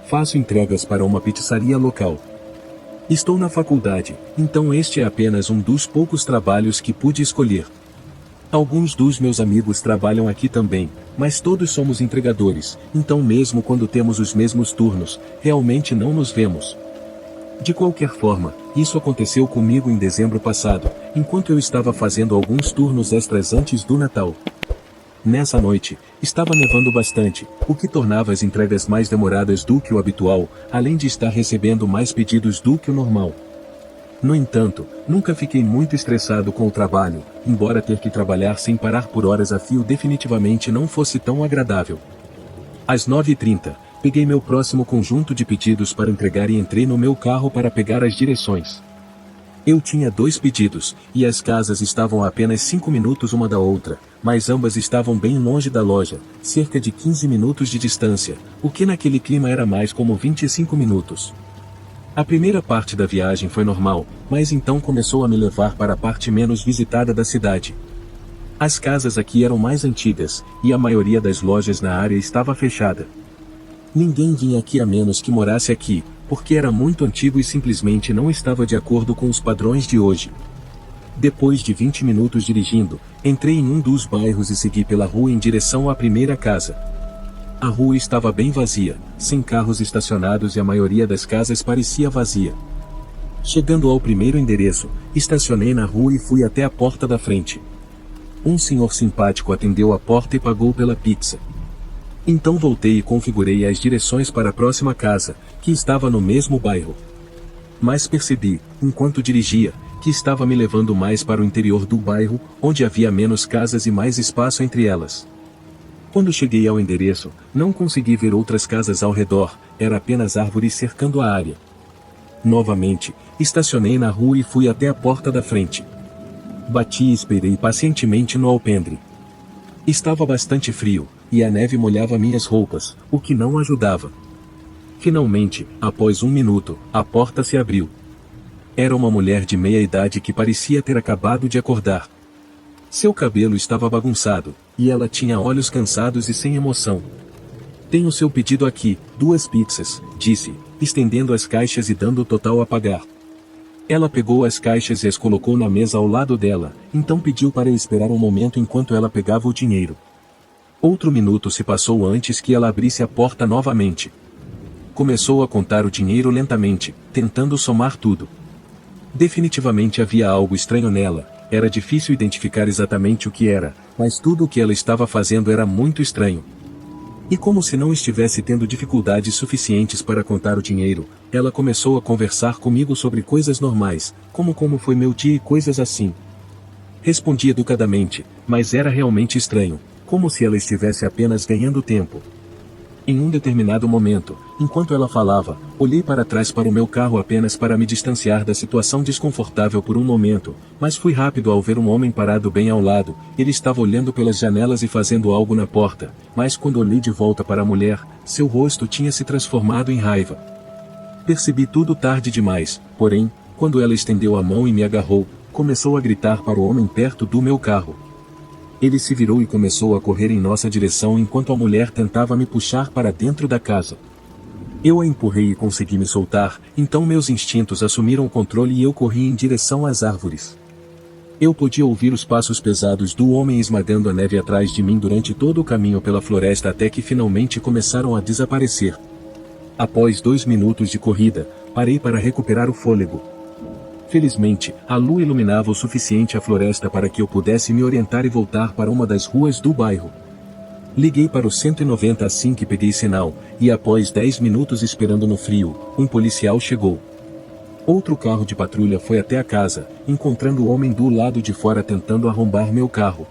faço entregas para uma pizzaria local. Estou na faculdade, então este é apenas um dos poucos trabalhos que pude escolher. Alguns dos meus amigos trabalham aqui também, mas todos somos entregadores, então mesmo quando temos os mesmos turnos, realmente não nos vemos. De qualquer forma, isso aconteceu comigo em dezembro passado, enquanto eu estava fazendo alguns turnos extras antes do Natal. Nessa noite, estava nevando bastante, o que tornava as entregas mais demoradas do que o habitual, além de estar recebendo mais pedidos do que o normal. No entanto, nunca fiquei muito estressado com o trabalho, embora ter que trabalhar sem parar por horas a fio definitivamente não fosse tão agradável. Às 9h30, peguei meu próximo conjunto de pedidos para entregar e entrei no meu carro para pegar as direções. Eu tinha 2 pedidos, e as casas estavam a apenas 5 minutos uma da outra, mas ambas estavam bem longe da loja, cerca de 15 minutos de distância, o que naquele clima era mais como 25 minutos. A primeira parte da viagem foi normal, mas então começou a me levar para a parte menos visitada da cidade. As casas aqui eram mais antigas, e a maioria das lojas na área estava fechada. Ninguém vinha aqui a menos que morasse aqui, porque era muito antigo e simplesmente não estava de acordo com os padrões de hoje. Depois de 20 minutos dirigindo, entrei em um dos bairros e segui pela rua em direção à primeira casa. A rua estava bem vazia, sem carros estacionados e a maioria das casas parecia vazia. Chegando ao primeiro endereço, estacionei na rua e fui até a porta da frente. Um senhor simpático atendeu a porta e pagou pela pizza. Então voltei e configurei as direções para a próxima casa, que estava no mesmo bairro. Mas percebi, enquanto dirigia, que estava me levando mais para o interior do bairro, onde havia menos casas e mais espaço entre elas. Quando cheguei ao endereço, não consegui ver outras casas ao redor, era apenas árvores cercando a área. Novamente, estacionei na rua e fui até a porta da frente. Bati e esperei pacientemente no alpendre. Estava bastante frio, e a neve molhava minhas roupas, o que não ajudava. Finalmente, após 1 minuto, a porta se abriu. Era uma mulher de meia idade que parecia ter acabado de acordar. Seu cabelo estava bagunçado, e ela tinha olhos cansados e sem emoção. "Tenho seu pedido aqui, 2 pizzas", disse, estendendo as caixas e dando o total a pagar. Ela pegou as caixas e as colocou na mesa ao lado dela, então pediu para eu esperar um momento enquanto ela pegava o dinheiro. Outro minuto se passou antes que ela abrisse a porta novamente. Começou a contar o dinheiro lentamente, tentando somar tudo. Definitivamente havia algo estranho nela. Era difícil identificar exatamente o que era, mas tudo o que ela estava fazendo era muito estranho. E como se não estivesse tendo dificuldades suficientes para contar o dinheiro, ela começou a conversar comigo sobre coisas normais, como foi meu dia e coisas assim. Respondi educadamente, mas era realmente estranho, como se ela estivesse apenas ganhando tempo. Em um determinado momento, enquanto ela falava, olhei para trás para o meu carro apenas para me distanciar da situação desconfortável por um momento, mas fui rápido ao ver um homem parado bem ao lado. Ele estava olhando pelas janelas e fazendo algo na porta, mas quando olhei de volta para a mulher, seu rosto tinha se transformado em raiva. Percebi tudo tarde demais, porém, quando ela estendeu a mão e me agarrou, começou a gritar para o homem perto do meu carro. Ele se virou e começou a correr em nossa direção enquanto a mulher tentava me puxar para dentro da casa. Eu a empurrei e consegui me soltar, então meus instintos assumiram o controle e eu corri em direção às árvores. Eu podia ouvir os passos pesados do homem esmagando a neve atrás de mim durante todo o caminho pela floresta até que finalmente começaram a desaparecer. Após 2 minutos de corrida, parei para recuperar o fôlego. Felizmente, a lua iluminava o suficiente a floresta para que eu pudesse me orientar e voltar para uma das ruas do bairro. Liguei para o 190 assim que peguei sinal, e após 10 minutos esperando no frio, um policial chegou. Outro carro de patrulha foi até a casa, encontrando o homem do lado de fora tentando arrombar meu carro.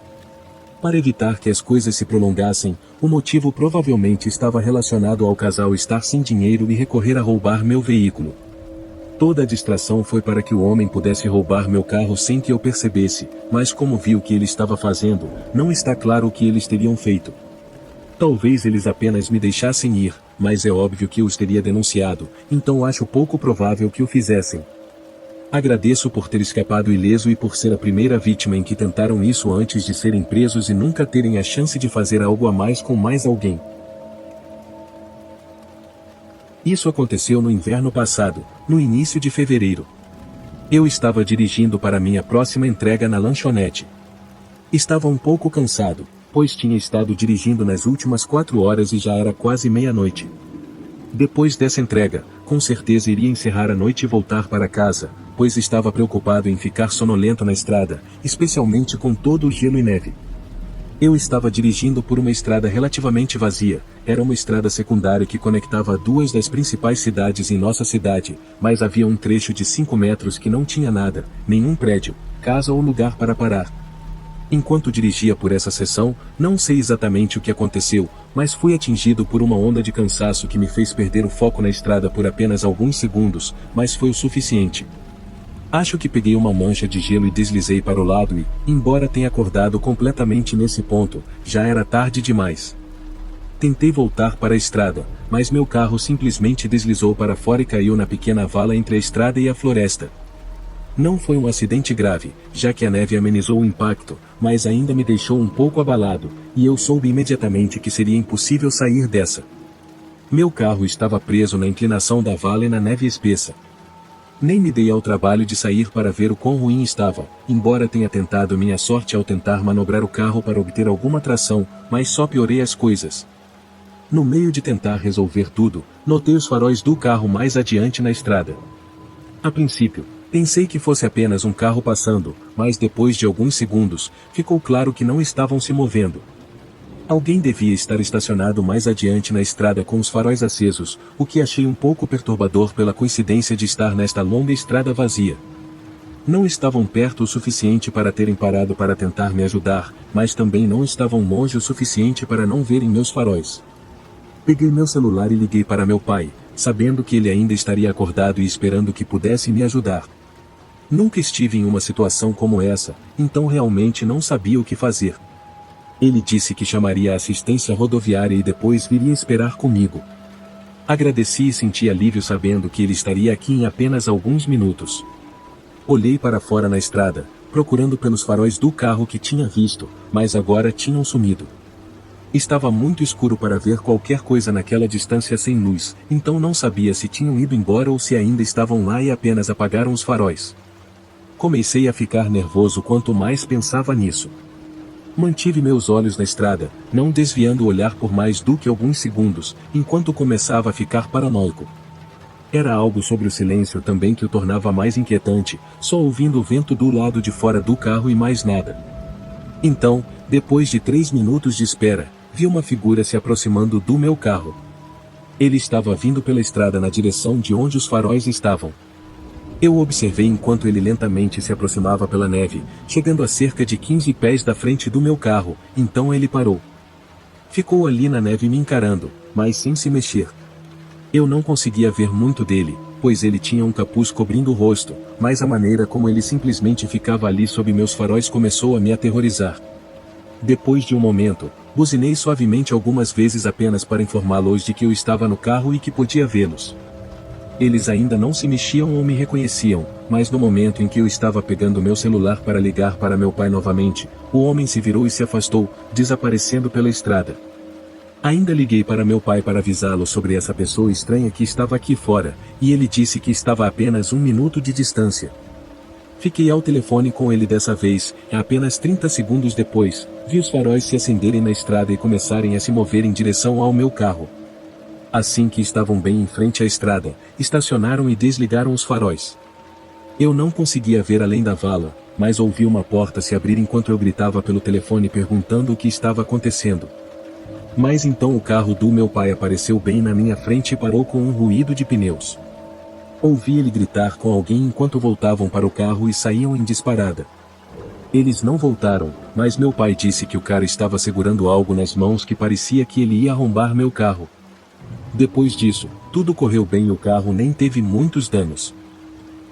Para evitar que as coisas se prolongassem, o motivo provavelmente estava relacionado ao casal estar sem dinheiro e recorrer a roubar meu veículo. Toda a distração foi para que o homem pudesse roubar meu carro sem que eu percebesse, mas como vi o que ele estava fazendo, não está claro o que eles teriam feito. Talvez eles apenas me deixassem ir, mas é óbvio que eu os teria denunciado, então acho pouco provável que o fizessem. Agradeço por ter escapado ileso e por ser a primeira vítima em que tentaram isso antes de serem presos e nunca terem a chance de fazer algo a mais com mais alguém. Isso aconteceu no inverno passado, no início de fevereiro. Eu estava dirigindo para minha próxima entrega na lanchonete. Estava um pouco cansado, pois tinha estado dirigindo nas últimas 4 horas e já era quase meia-noite. Depois dessa entrega, com certeza iria encerrar a noite e voltar para casa, pois estava preocupado em ficar sonolento na estrada, especialmente com todo o gelo e neve. Eu estava dirigindo por uma estrada relativamente vazia, era uma estrada secundária que conectava 2 das principais cidades em nossa cidade, mas havia um trecho de 5 metros que não tinha nada, nenhum prédio, casa ou lugar para parar. Enquanto dirigia por essa seção, não sei exatamente o que aconteceu, mas fui atingido por uma onda de cansaço que me fez perder o foco na estrada por apenas alguns segundos, mas foi o suficiente. Acho que peguei uma mancha de gelo e deslizei para o lado e, embora tenha acordado completamente nesse ponto, já era tarde demais. Tentei voltar para a estrada, mas meu carro simplesmente deslizou para fora e caiu na pequena vala entre a estrada e a floresta. Não foi um acidente grave, já que a neve amenizou o impacto, mas ainda me deixou um pouco abalado, e eu soube imediatamente que seria impossível sair dessa. Meu carro estava preso na inclinação da vala e na neve espessa. Nem me dei ao trabalho de sair para ver o quão ruim estava, embora tenha tentado minha sorte ao tentar manobrar o carro para obter alguma tração, mas só piorei as coisas. No meio de tentar resolver tudo, notei os faróis do carro mais adiante na estrada. A princípio, pensei que fosse apenas um carro passando, mas depois de alguns segundos, ficou claro que não estavam se movendo. Alguém devia estar estacionado mais adiante na estrada com os faróis acesos, o que achei um pouco perturbador pela coincidência de estar nesta longa estrada vazia. Não estavam perto o suficiente para terem parado para tentar me ajudar, mas também não estavam longe o suficiente para não verem meus faróis. Peguei meu celular e liguei para meu pai, sabendo que ele ainda estaria acordado e esperando que pudesse me ajudar. Nunca estive em uma situação como essa, então realmente não sabia o que fazer. Ele disse que chamaria a assistência rodoviária e depois viria esperar comigo. Agradeci e senti alívio sabendo que ele estaria aqui em apenas alguns minutos. Olhei para fora na estrada, procurando pelos faróis do carro que tinha visto, mas agora tinham sumido. Estava muito escuro para ver qualquer coisa naquela distância sem luz, então não sabia se tinham ido embora ou se ainda estavam lá e apenas apagaram os faróis. Comecei a ficar nervoso quanto mais pensava nisso. Mantive meus olhos na estrada, não desviando o olhar por mais do que alguns segundos, enquanto começava a ficar paranoico. Era algo sobre o silêncio também que o tornava mais inquietante, só ouvindo o vento do lado de fora do carro e mais nada. Então, depois de 3 minutos de espera, vi uma figura se aproximando do meu carro. Ele estava vindo pela estrada na direção de onde os faróis estavam. Eu o observei enquanto ele lentamente se aproximava pela neve, chegando a cerca de 15 pés da frente do meu carro, então ele parou. Ficou ali na neve me encarando, mas sem se mexer. Eu não conseguia ver muito dele, pois ele tinha um capuz cobrindo o rosto, mas a maneira como ele simplesmente ficava ali sob meus faróis começou a me aterrorizar. Depois de um momento, buzinei suavemente algumas vezes apenas para informá-los de que eu estava no carro e que podia vê-los. Eles ainda não se mexiam ou me reconheciam, mas no momento em que eu estava pegando meu celular para ligar para meu pai novamente, o homem se virou e se afastou, desaparecendo pela estrada. Ainda liguei para meu pai para avisá-lo sobre essa pessoa estranha que estava aqui fora, e ele disse que estava a apenas 1 minuto de distância. Fiquei ao telefone com ele dessa vez, e apenas 30 segundos depois, vi os faróis se acenderem na estrada e começarem a se mover em direção ao meu carro. Assim que estavam bem em frente à estrada, estacionaram e desligaram os faróis. Eu não conseguia ver além da vala, mas ouvi uma porta se abrir enquanto eu gritava pelo telefone perguntando o que estava acontecendo. Mas então o carro do meu pai apareceu bem na minha frente e parou com um ruído de pneus. Ouvi ele gritar com alguém enquanto voltavam para o carro e saíam em disparada. Eles não voltaram, mas meu pai disse que o cara estava segurando algo nas mãos que parecia que ele ia arrombar meu carro. Depois disso, tudo correu bem e o carro nem teve muitos danos.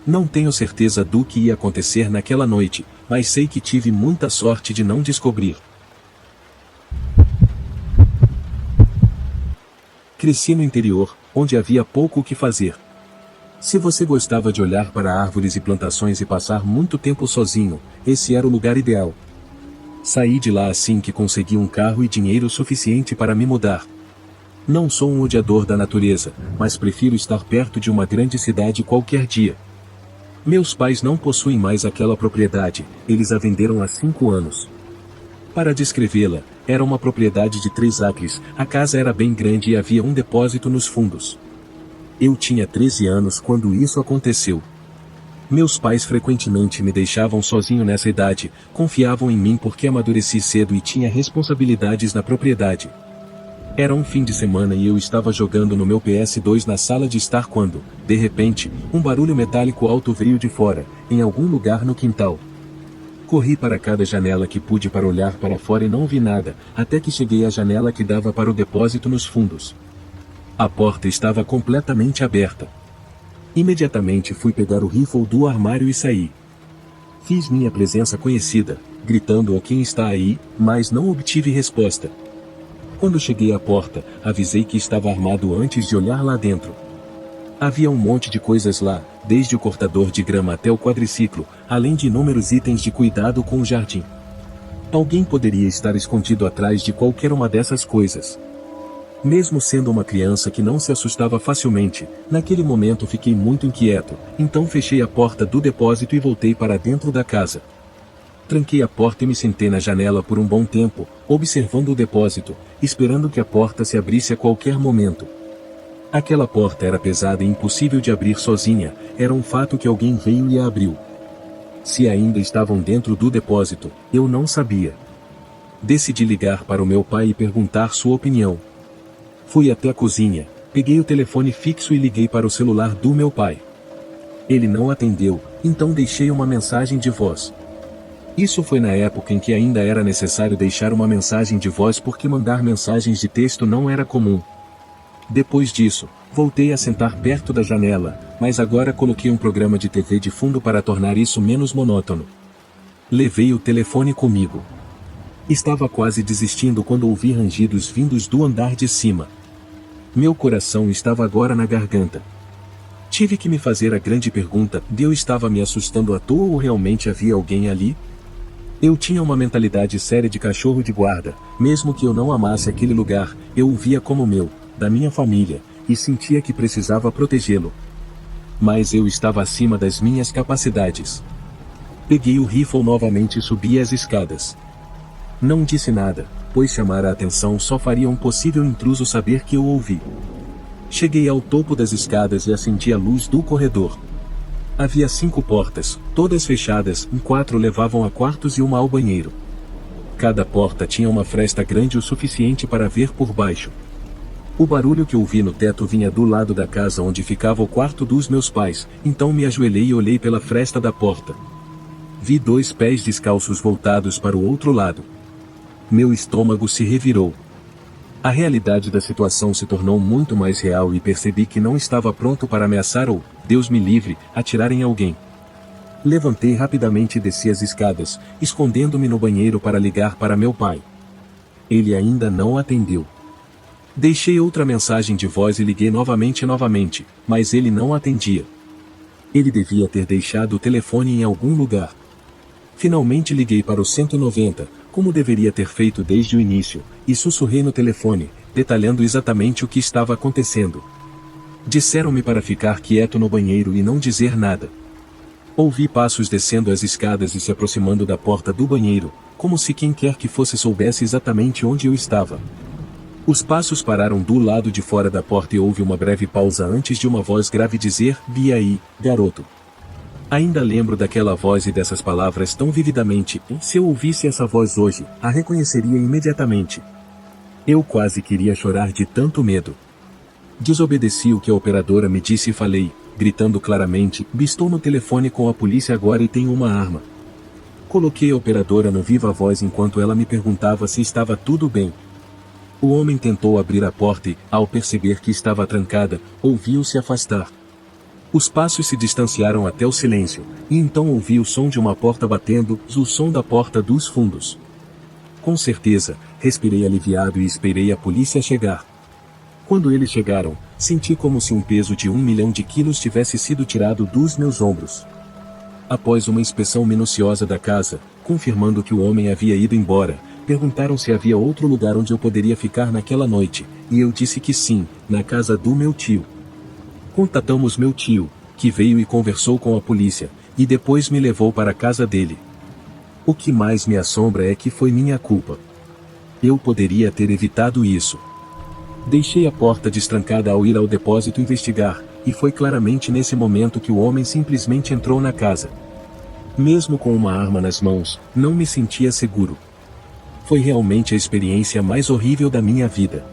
Não tenho certeza do que ia acontecer naquela noite, mas sei que tive muita sorte de não descobrir. Cresci no interior, onde havia pouco o que fazer. Se você gostava de olhar para árvores e plantações e passar muito tempo sozinho, esse era o lugar ideal. Saí de lá assim que consegui um carro e dinheiro suficiente para me mudar. Não sou um odiador da natureza, mas prefiro estar perto de uma grande cidade qualquer dia. Meus pais não possuem mais aquela propriedade, eles a venderam há 5 anos. Para descrevê-la, era uma propriedade de 3 acres, a casa era bem grande e havia um depósito nos fundos. Eu tinha 13 anos quando isso aconteceu. Meus pais frequentemente me deixavam sozinho nessa idade, confiavam em mim porque amadureci cedo e tinha responsabilidades na propriedade. Era um fim de semana e eu estava jogando no meu PS2 na sala de estar quando, de repente, um barulho metálico alto veio de fora, em algum lugar no quintal. Corri para cada janela que pude para olhar para fora e não vi nada, até que cheguei à janela que dava para o depósito nos fundos. A porta estava completamente aberta. Imediatamente fui pegar o rifle do armário e saí. Fiz minha presença conhecida, gritando a quem está aí, mas não obtive resposta. Quando cheguei à porta, avisei que estava armado antes de olhar lá dentro. Havia um monte de coisas lá, desde o cortador de grama até o quadriciclo, além de inúmeros itens de cuidado com o jardim. Alguém poderia estar escondido atrás de qualquer uma dessas coisas. Mesmo sendo uma criança que não se assustava facilmente, naquele momento fiquei muito inquieto, então fechei a porta do depósito e voltei para dentro da casa. Tranquei a porta e me sentei na janela por um bom tempo, observando o depósito, esperando que a porta se abrisse a qualquer momento. Aquela porta era pesada e impossível de abrir sozinha, era um fato que alguém veio e a abriu. Se ainda estavam dentro do depósito, eu não sabia. Decidi ligar para o meu pai e perguntar sua opinião. Fui até a cozinha, peguei o telefone fixo e liguei para o celular do meu pai. Ele não atendeu, então deixei uma mensagem de voz. Isso foi na época em que ainda era necessário deixar uma mensagem de voz porque mandar mensagens de texto não era comum. Depois disso, voltei a sentar perto da janela, mas agora coloquei um programa de TV de fundo para tornar isso menos monótono. Levei o telefone comigo. Estava quase desistindo quando ouvi rangidos vindos do andar de cima. Meu coração estava agora na garganta. Tive que me fazer a grande pergunta: eu estava me assustando à toa ou realmente havia alguém ali? Eu tinha uma mentalidade séria de cachorro de guarda, mesmo que eu não amasse aquele lugar, eu o via como meu, da minha família, e sentia que precisava protegê-lo. Mas eu estava acima das minhas capacidades. Peguei o rifle novamente e subi as escadas. Não disse nada, pois chamar a atenção só faria um possível intruso saber que eu ouvi. Cheguei ao topo das escadas e acendi a luz do corredor. Havia 5 portas, todas fechadas, 4 levavam a quartos e uma ao banheiro. Cada porta tinha uma fresta grande o suficiente para ver por baixo. O barulho que ouvi no teto vinha do lado da casa onde ficava o quarto dos meus pais, então me ajoelhei e olhei pela fresta da porta. Vi 2 pés descalços voltados para o outro lado. Meu estômago se revirou. A realidade da situação se tornou muito mais real e percebi que não estava pronto para ameaçar ou, Deus me livre, atirar em alguém. Levantei rapidamente e desci as escadas, escondendo-me no banheiro para ligar para meu pai. Ele ainda não atendeu. Deixei outra mensagem de voz e liguei novamente, mas ele não atendia. Ele devia ter deixado o telefone em algum lugar. Finalmente liguei para o 190, como deveria ter feito desde o início, e sussurrei no telefone, detalhando exatamente o que estava acontecendo. Disseram-me para ficar quieto no banheiro e não dizer nada. Ouvi passos descendo as escadas e se aproximando da porta do banheiro, como se quem quer que fosse soubesse exatamente onde eu estava. Os passos pararam do lado de fora da porta e houve uma breve pausa antes de uma voz grave dizer: "Vi aí, garoto." Ainda lembro daquela voz e dessas palavras tão vividamente, se eu ouvisse essa voz hoje, a reconheceria imediatamente. Eu quase queria chorar de tanto medo. Desobedeci o que a operadora me disse e falei, gritando claramente: "Estou no telefone com a polícia agora e tenho uma arma." Coloquei a operadora no viva voz enquanto ela me perguntava se estava tudo bem. O homem tentou abrir a porta e, ao perceber que estava trancada, ouviu-se afastar. Os passos se distanciaram até o silêncio, e então ouvi o som de uma porta batendo, o som da porta dos fundos. Com certeza, respirei aliviado e esperei a polícia chegar. Quando eles chegaram, senti como se um peso de 1 milhão de quilos tivesse sido tirado dos meus ombros. Após uma inspeção minuciosa da casa, confirmando que o homem havia ido embora, perguntaram se havia outro lugar onde eu poderia ficar naquela noite, e eu disse que sim, na casa do meu tio. Contatamos meu tio, que veio e conversou com a polícia, e depois me levou para a casa dele. O que mais me assombra é que foi minha culpa. Eu poderia ter evitado isso. Deixei a porta destrancada ao ir ao depósito investigar, e foi claramente nesse momento que o homem simplesmente entrou na casa. Mesmo com uma arma nas mãos, não me sentia seguro. Foi realmente a experiência mais horrível da minha vida.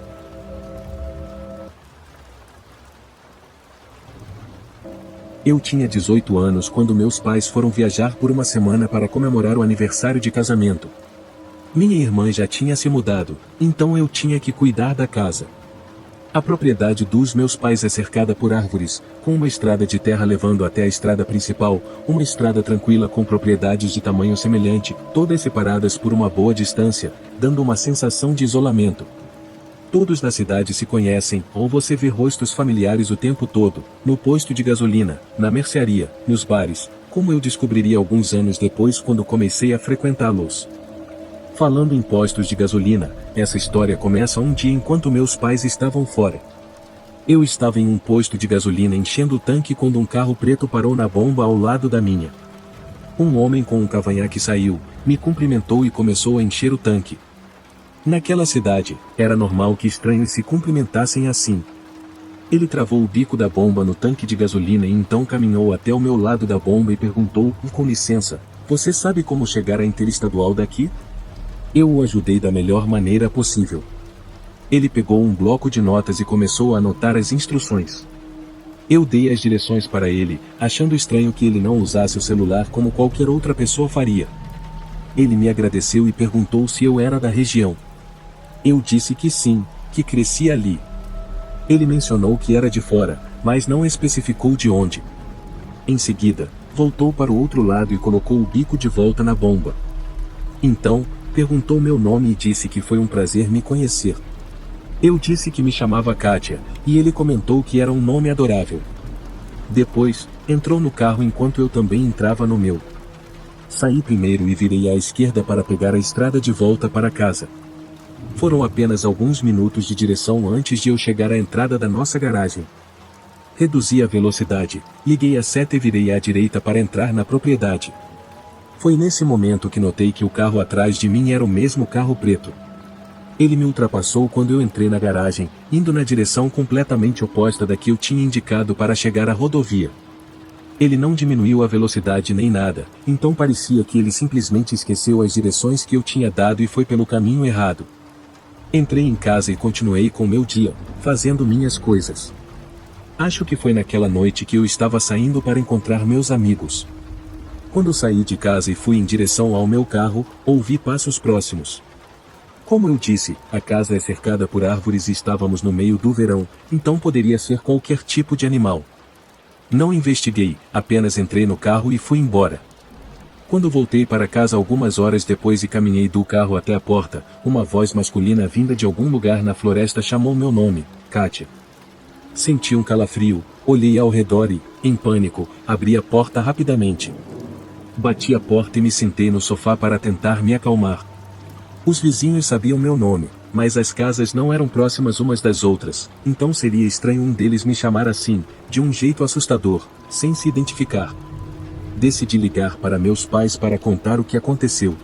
Eu tinha 18 anos quando meus pais foram viajar por uma semana para comemorar o aniversário de casamento. Minha irmã já tinha se mudado, então eu tinha que cuidar da casa. A propriedade dos meus pais é cercada por árvores, com uma estrada de terra levando até a estrada principal, uma estrada tranquila com propriedades de tamanho semelhante, todas separadas por uma boa distância, dando uma sensação de isolamento. Todos na cidade se conhecem, ou você vê rostos familiares o tempo todo, no posto de gasolina, na mercearia, nos bares, como eu descobriria alguns anos depois quando comecei a frequentá-los. Falando em postos de gasolina, essa história começa um dia enquanto meus pais estavam fora. Eu estava em um posto de gasolina enchendo o tanque quando um carro preto parou na bomba ao lado da minha. Um homem com um cavanhaque saiu, me cumprimentou e começou a encher o tanque. Naquela cidade, era normal que estranhos se cumprimentassem assim. Ele travou o bico da bomba no tanque de gasolina e então caminhou até o meu lado da bomba e perguntou, com licença, você sabe como chegar à interestadual daqui? Eu o ajudei da melhor maneira possível. Ele pegou um bloco de notas e começou a anotar as instruções. Eu dei as direções para ele, achando estranho que ele não usasse o celular como qualquer outra pessoa faria. Ele me agradeceu e perguntou se eu era da região. Eu disse que sim, que cresci ali. Ele mencionou que era de fora, mas não especificou de onde. Em seguida, voltou para o outro lado e colocou o bico de volta na bomba. Então, perguntou meu nome e disse que foi um prazer me conhecer. Eu disse que me chamava Kátia, e ele comentou que era um nome adorável. Depois, entrou no carro enquanto eu também entrava no meu. Saí primeiro e virei à esquerda para pegar a estrada de volta para casa. Foram apenas alguns minutos de direção antes de eu chegar à entrada da nossa garagem. Reduzi a velocidade, liguei a seta e virei à direita para entrar na propriedade. Foi nesse momento que notei que o carro atrás de mim era o mesmo carro preto. Ele me ultrapassou quando eu entrei na garagem, indo na direção completamente oposta da que eu tinha indicado para chegar à rodovia. Ele não diminuiu a velocidade nem nada, então parecia que ele simplesmente esqueceu as direções que eu tinha dado e foi pelo caminho errado. Entrei em casa e continuei com meu dia, fazendo minhas coisas. Acho que foi naquela noite que eu estava saindo para encontrar meus amigos. Quando saí de casa e fui em direção ao meu carro, ouvi passos próximos. Como eu disse, a casa é cercada por árvores e estávamos no meio do verão, então poderia ser qualquer tipo de animal. Não investiguei, apenas entrei no carro e fui embora. Quando voltei para casa algumas horas depois e caminhei do carro até a porta, uma voz masculina vinda de algum lugar na floresta chamou meu nome, Kátia. Senti um calafrio, olhei ao redor e, em pânico, abri a porta rapidamente. Bati a porta e me sentei no sofá para tentar me acalmar. Os vizinhos sabiam meu nome, mas as casas não eram próximas umas das outras, então seria estranho um deles me chamar assim, de um jeito assustador, sem se identificar. Decidi ligar para meus pais para contar o que aconteceu.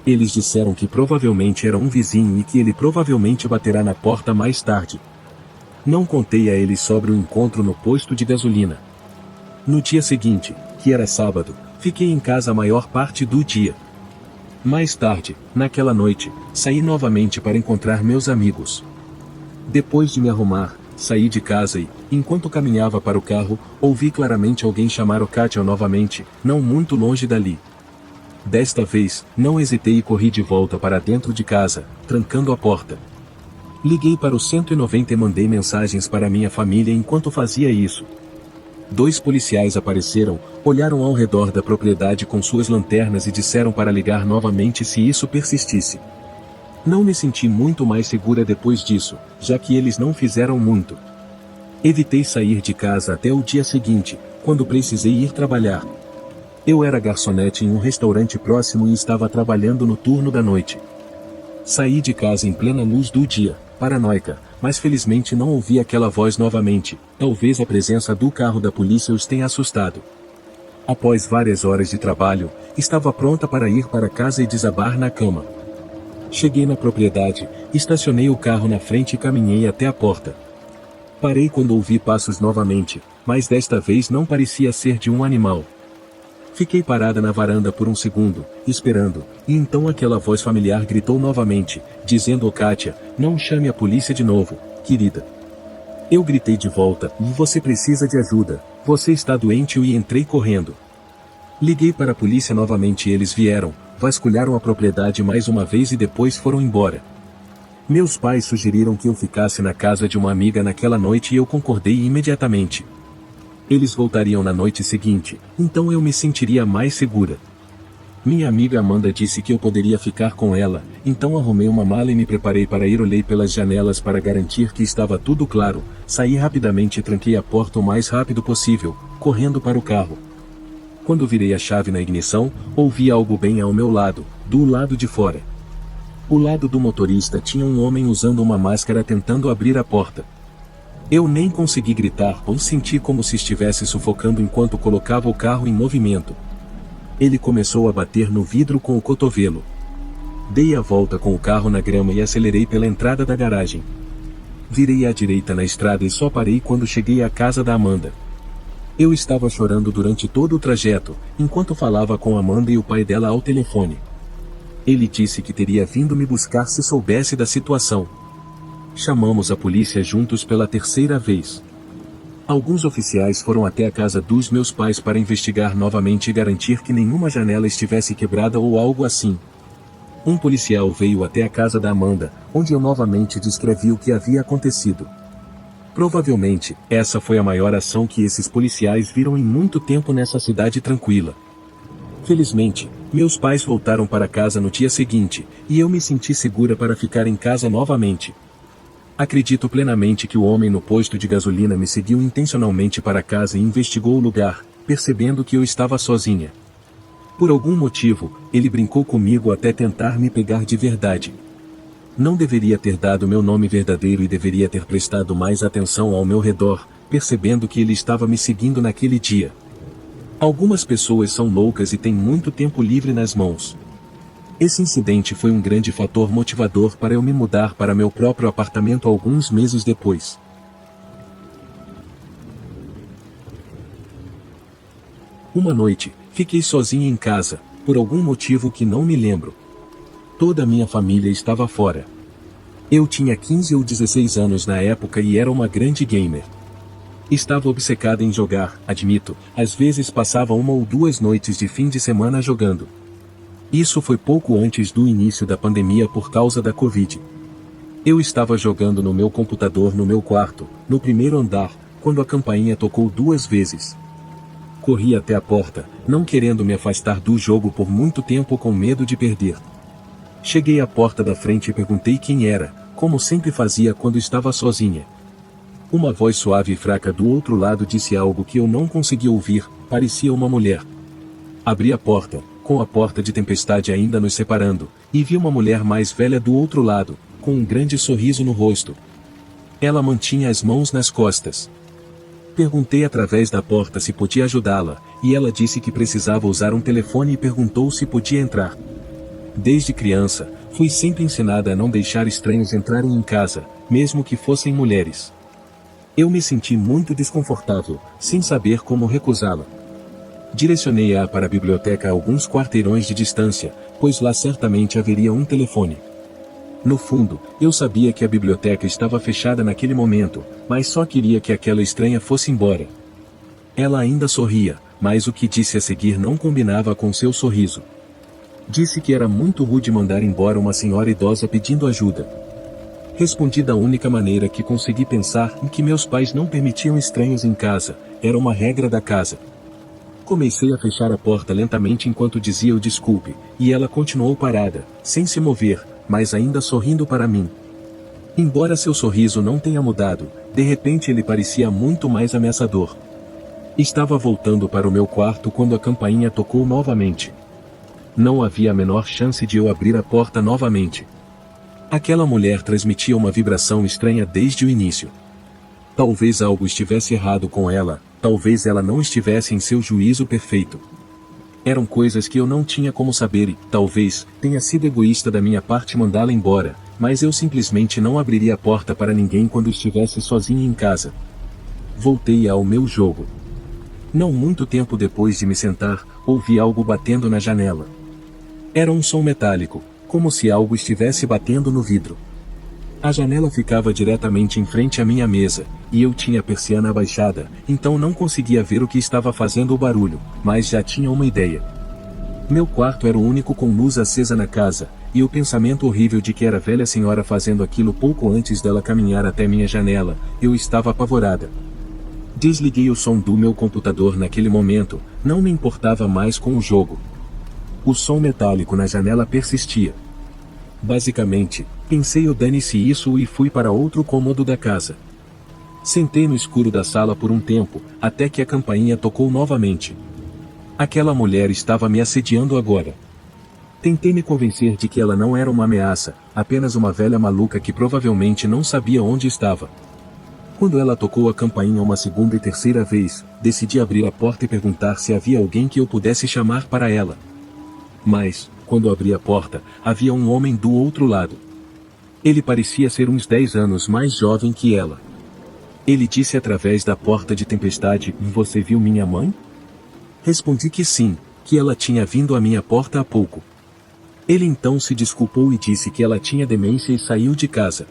Eles disseram que provavelmente era um vizinho e que ele provavelmente baterá na porta mais tarde. Não contei a eles sobre o encontro no posto de gasolina. No dia seguinte, que era sábado, fiquei em casa a maior parte do dia. Mais tarde, naquela noite, saí novamente para encontrar meus amigos. Depois de me arrumar, saí de casa e, enquanto caminhava para o carro, ouvi claramente alguém chamar o Kátia novamente, não muito longe dali. Desta vez, não hesitei e corri de volta para dentro de casa, trancando a porta. Liguei para o 190 e mandei mensagens para minha família enquanto fazia isso. 2 policiais apareceram, olharam ao redor da propriedade com suas lanternas e disseram para ligar novamente se isso persistisse. Não me senti muito mais segura depois disso, já que eles não fizeram muito. Evitei sair de casa até o dia seguinte, quando precisei ir trabalhar. Eu era garçonete em um restaurante próximo e estava trabalhando no turno da noite. Saí de casa em plena luz do dia, paranoica, mas felizmente não ouvi aquela voz novamente. Talvez a presença do carro da polícia os tenha assustado. Após várias horas de trabalho, estava pronta para ir para casa e desabar na cama. Cheguei na propriedade, estacionei o carro na frente e caminhei até a porta. Parei quando ouvi passos novamente, mas desta vez não parecia ser de um animal. Fiquei parada na varanda por um segundo, esperando, e então aquela voz familiar gritou novamente, dizendo: Kátia, não chame a polícia de novo, querida. Eu gritei de volta: você precisa de ajuda, você está doente, e entrei correndo. Liguei para a polícia novamente e eles vieram, vasculharam a propriedade mais uma vez e depois foram embora. Meus pais sugeriram que eu ficasse na casa de uma amiga naquela noite e eu concordei imediatamente. Eles voltariam na noite seguinte, então eu me sentiria mais segura. Minha amiga Amanda disse que eu poderia ficar com ela, então arrumei uma mala e me preparei para ir. Olhei pelas janelas para garantir que estava tudo claro, saí rapidamente e tranquei a porta o mais rápido possível, correndo para o carro. Quando virei a chave na ignição, ouvi algo bem ao meu lado, do lado de fora. O lado do motorista tinha um homem usando uma máscara tentando abrir a porta. Eu nem consegui gritar ou senti como se estivesse sufocando enquanto colocava o carro em movimento. Ele começou a bater no vidro com o cotovelo. Dei a volta com o carro na grama e acelerei pela entrada da garagem. Virei à direita na estrada e só parei quando cheguei à casa da Amanda. Eu estava chorando durante todo o trajeto, enquanto falava com Amanda e o pai dela ao telefone. Ele disse que teria vindo me buscar se soubesse da situação. Chamamos a polícia juntos pela terceira vez. Alguns oficiais foram até a casa dos meus pais para investigar novamente e garantir que nenhuma janela estivesse quebrada ou algo assim. Um policial veio até a casa da Amanda, onde eu novamente descrevi o que havia acontecido. Provavelmente, essa foi a maior ação que esses policiais viram em muito tempo nessa cidade tranquila. Felizmente, meus pais voltaram para casa no dia seguinte, e eu me senti segura para ficar em casa novamente. Acredito plenamente que o homem no posto de gasolina me seguiu intencionalmente para casa e investigou o lugar, percebendo que eu estava sozinha. Por algum motivo, ele brincou comigo até tentar me pegar de verdade. Não deveria ter dado meu nome verdadeiro e deveria ter prestado mais atenção ao meu redor, percebendo que ele estava me seguindo naquele dia. Algumas pessoas são loucas e têm muito tempo livre nas mãos. Esse incidente foi um grande fator motivador para eu me mudar para meu próprio apartamento alguns meses depois. Uma noite, fiquei sozinha em casa, por algum motivo que não me lembro. Toda a minha família estava fora. Eu tinha 15 ou 16 anos na época e era uma grande gamer. Estava obcecada em jogar, admito, às vezes passava 1 ou 2 noites de fim de semana jogando. Isso foi pouco antes do início da pandemia por causa da Covid. Eu estava jogando no meu computador no meu quarto, no primeiro andar, quando a campainha tocou 2 vezes. Corri até a porta, não querendo me afastar do jogo por muito tempo com medo de perder. Cheguei à porta da frente e perguntei quem era, como sempre fazia quando estava sozinha. Uma voz suave e fraca do outro lado disse algo que eu não consegui ouvir, parecia uma mulher. Abri a porta, com a porta de tempestade ainda nos separando, e vi uma mulher mais velha do outro lado, com um grande sorriso no rosto. Ela mantinha as mãos nas costas. Perguntei através da porta se podia ajudá-la, e ela disse que precisava usar um telefone e perguntou se podia entrar. Desde criança, fui sempre ensinada a não deixar estranhos entrarem em casa, mesmo que fossem mulheres. Eu me senti muito desconfortável, sem saber como recusá-la. Direcionei-a para a biblioteca a alguns quarteirões de distância, pois lá certamente haveria um telefone. No fundo, eu sabia que a biblioteca estava fechada naquele momento, mas só queria que aquela estranha fosse embora. Ela ainda sorria, mas o que disse a seguir não combinava com seu sorriso. Disse que era muito rude mandar embora uma senhora idosa pedindo ajuda. Respondi da única maneira que consegui pensar em que meus pais não permitiam estranhos em casa, era uma regra da casa. Comecei a fechar a porta lentamente enquanto dizia o desculpe, e ela continuou parada, sem se mover, mas ainda sorrindo para mim. Embora seu sorriso não tenha mudado, de repente ele parecia muito mais ameaçador. Estava voltando para o meu quarto quando a campainha tocou novamente. Não havia a menor chance de eu abrir a porta novamente. Aquela mulher transmitia uma vibração estranha desde o início. Talvez algo estivesse errado com ela, talvez ela não estivesse em seu juízo perfeito. Eram coisas que eu não tinha como saber e, talvez, tenha sido egoísta da minha parte mandá-la embora, mas eu simplesmente não abriria a porta para ninguém quando estivesse sozinho em casa. Voltei ao meu jogo. Não muito tempo depois de me sentar, ouvi algo batendo na janela. Era um som metálico, como se algo estivesse batendo no vidro. A janela ficava diretamente em frente à minha mesa, e eu tinha a persiana abaixada, então não conseguia ver o que estava fazendo o barulho, mas já tinha uma ideia. Meu quarto era o único com luz acesa na casa, e o pensamento horrível de que era a velha senhora fazendo aquilo pouco antes dela caminhar até minha janela, eu estava apavorada. Desliguei o som do meu computador naquele momento, não me importava mais com o jogo. O som metálico na janela persistia. Basicamente, pensei o dane-se isso e fui para outro cômodo da casa. Sentei no escuro da sala por um tempo, até que a campainha tocou novamente. Aquela mulher estava me assediando agora. Tentei me convencer de que ela não era uma ameaça, apenas uma velha maluca que provavelmente não sabia onde estava. Quando ela tocou a campainha uma segunda e terceira vez, decidi abrir a porta e perguntar se havia alguém que eu pudesse chamar para ela. Mas, quando abri a porta, havia um homem do outro lado. Ele parecia ser uns 10 anos mais jovem que ela. Ele disse através da porta de tempestade: "Você viu minha mãe?" Respondi que sim, que ela tinha vindo à minha porta há pouco. Ele então se desculpou e disse que ela tinha demência e saiu de casa.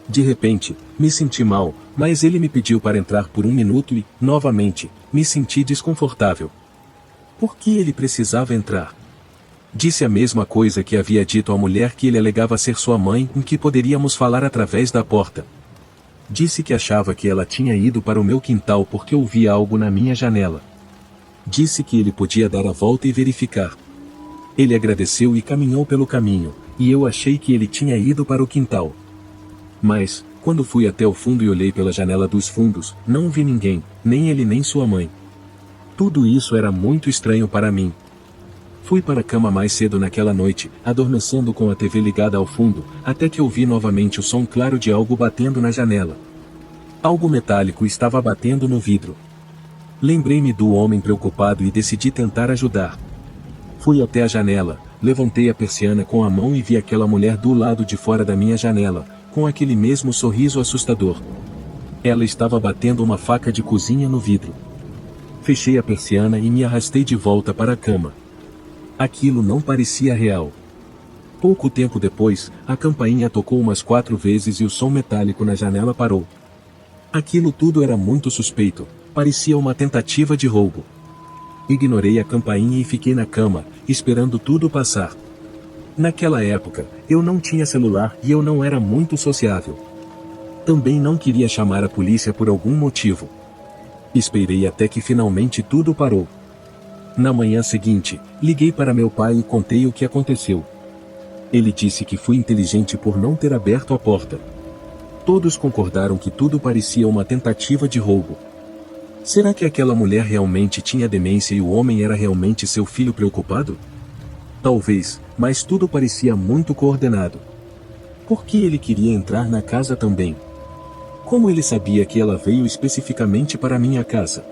De repente, me senti mal, mas ele me pediu para entrar por um minuto e, novamente, me senti desconfortável. Por que ele precisava entrar? Disse a mesma coisa que havia dito à mulher que ele alegava ser sua mãe, em que poderíamos falar através da porta. Disse que achava que ela tinha ido para o meu quintal porque ouvia algo na minha janela. Disse que ele podia dar a volta e verificar. Ele agradeceu e caminhou pelo caminho, e eu achei que ele tinha ido para o quintal. Mas, quando fui até o fundo e olhei pela janela dos fundos, não vi ninguém, nem ele nem sua mãe. Tudo isso era muito estranho para mim. Fui para a cama mais cedo naquela noite, adormecendo com a TV ligada ao fundo, até que ouvi novamente o som claro de algo batendo na janela. Algo metálico estava batendo no vidro. Lembrei-me do homem preocupado e decidi tentar ajudar. Fui até a janela, levantei a persiana com a mão e vi aquela mulher do lado de fora da minha janela, com aquele mesmo sorriso assustador. Ela estava batendo uma faca de cozinha no vidro. Fechei a persiana e me arrastei de volta para a cama. Aquilo não parecia real. Pouco tempo depois, a campainha tocou umas 4 vezes e o som metálico na janela parou. Aquilo tudo era muito suspeito, parecia uma tentativa de roubo. Ignorei a campainha e fiquei na cama, esperando tudo passar. Naquela época, eu não tinha celular e eu não era muito sociável. Também não queria chamar a polícia por algum motivo. Esperei até que finalmente tudo parou. Na manhã seguinte, liguei para meu pai e contei o que aconteceu. Ele disse que fui inteligente por não ter aberto a porta. Todos concordaram que tudo parecia uma tentativa de roubo. Será que aquela mulher realmente tinha demência e o homem era realmente seu filho preocupado? Talvez, mas tudo parecia muito coordenado. Por que ele queria entrar na casa também? Como ele sabia que ela veio especificamente para minha casa?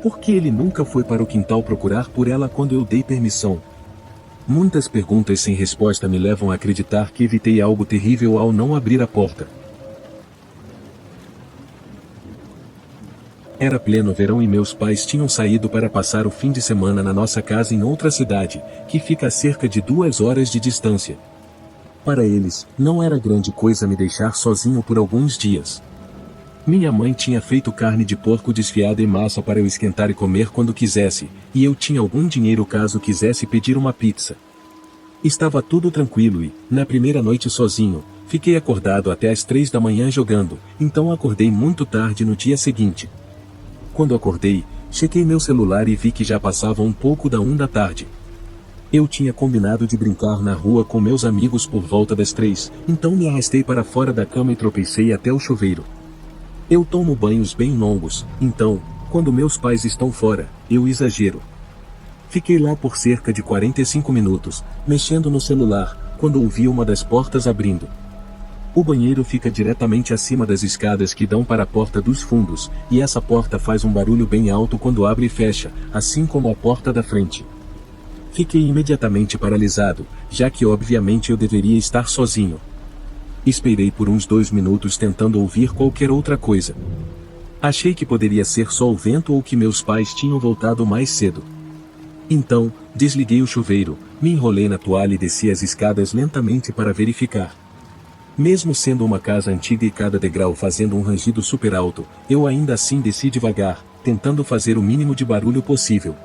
Por que ele nunca foi para o quintal procurar por ela quando eu dei permissão? Muitas perguntas sem resposta me levam a acreditar que evitei algo terrível ao não abrir a porta. Era pleno verão e meus pais tinham saído para passar o fim de semana na nossa casa em outra cidade, que fica a cerca de 2 horas de distância. Para eles, não era grande coisa me deixar sozinho por alguns dias. Minha mãe tinha feito carne de porco desfiada em massa para eu esquentar e comer quando quisesse, e eu tinha algum dinheiro caso quisesse pedir uma pizza. Estava tudo tranquilo e, na primeira noite sozinho, fiquei acordado até às 3 da manhã jogando, então acordei muito tarde no dia seguinte. Quando acordei, chequei meu celular e vi que já passava um pouco da 1 da tarde. Eu tinha combinado de brincar na rua com meus amigos por volta das 3, então me arrastei para fora da cama e tropecei até o chuveiro. Eu tomo banhos bem longos, então, quando meus pais estão fora, eu exagero. Fiquei lá por cerca de 45 minutos, mexendo no celular, quando ouvi uma das portas abrindo. O banheiro fica diretamente acima das escadas que dão para a porta dos fundos, e essa porta faz um barulho bem alto quando abre e fecha, assim como a porta da frente. Fiquei imediatamente paralisado, já que obviamente eu deveria estar sozinho. Esperei por uns 2 minutos tentando ouvir qualquer outra coisa. Achei que poderia ser só o vento ou que meus pais tinham voltado mais cedo. Então, desliguei o chuveiro, me enrolei na toalha e desci as escadas lentamente para verificar. Mesmo sendo uma casa antiga e cada degrau fazendo um rangido super alto, eu ainda assim desci devagar, tentando fazer o mínimo de barulho possível.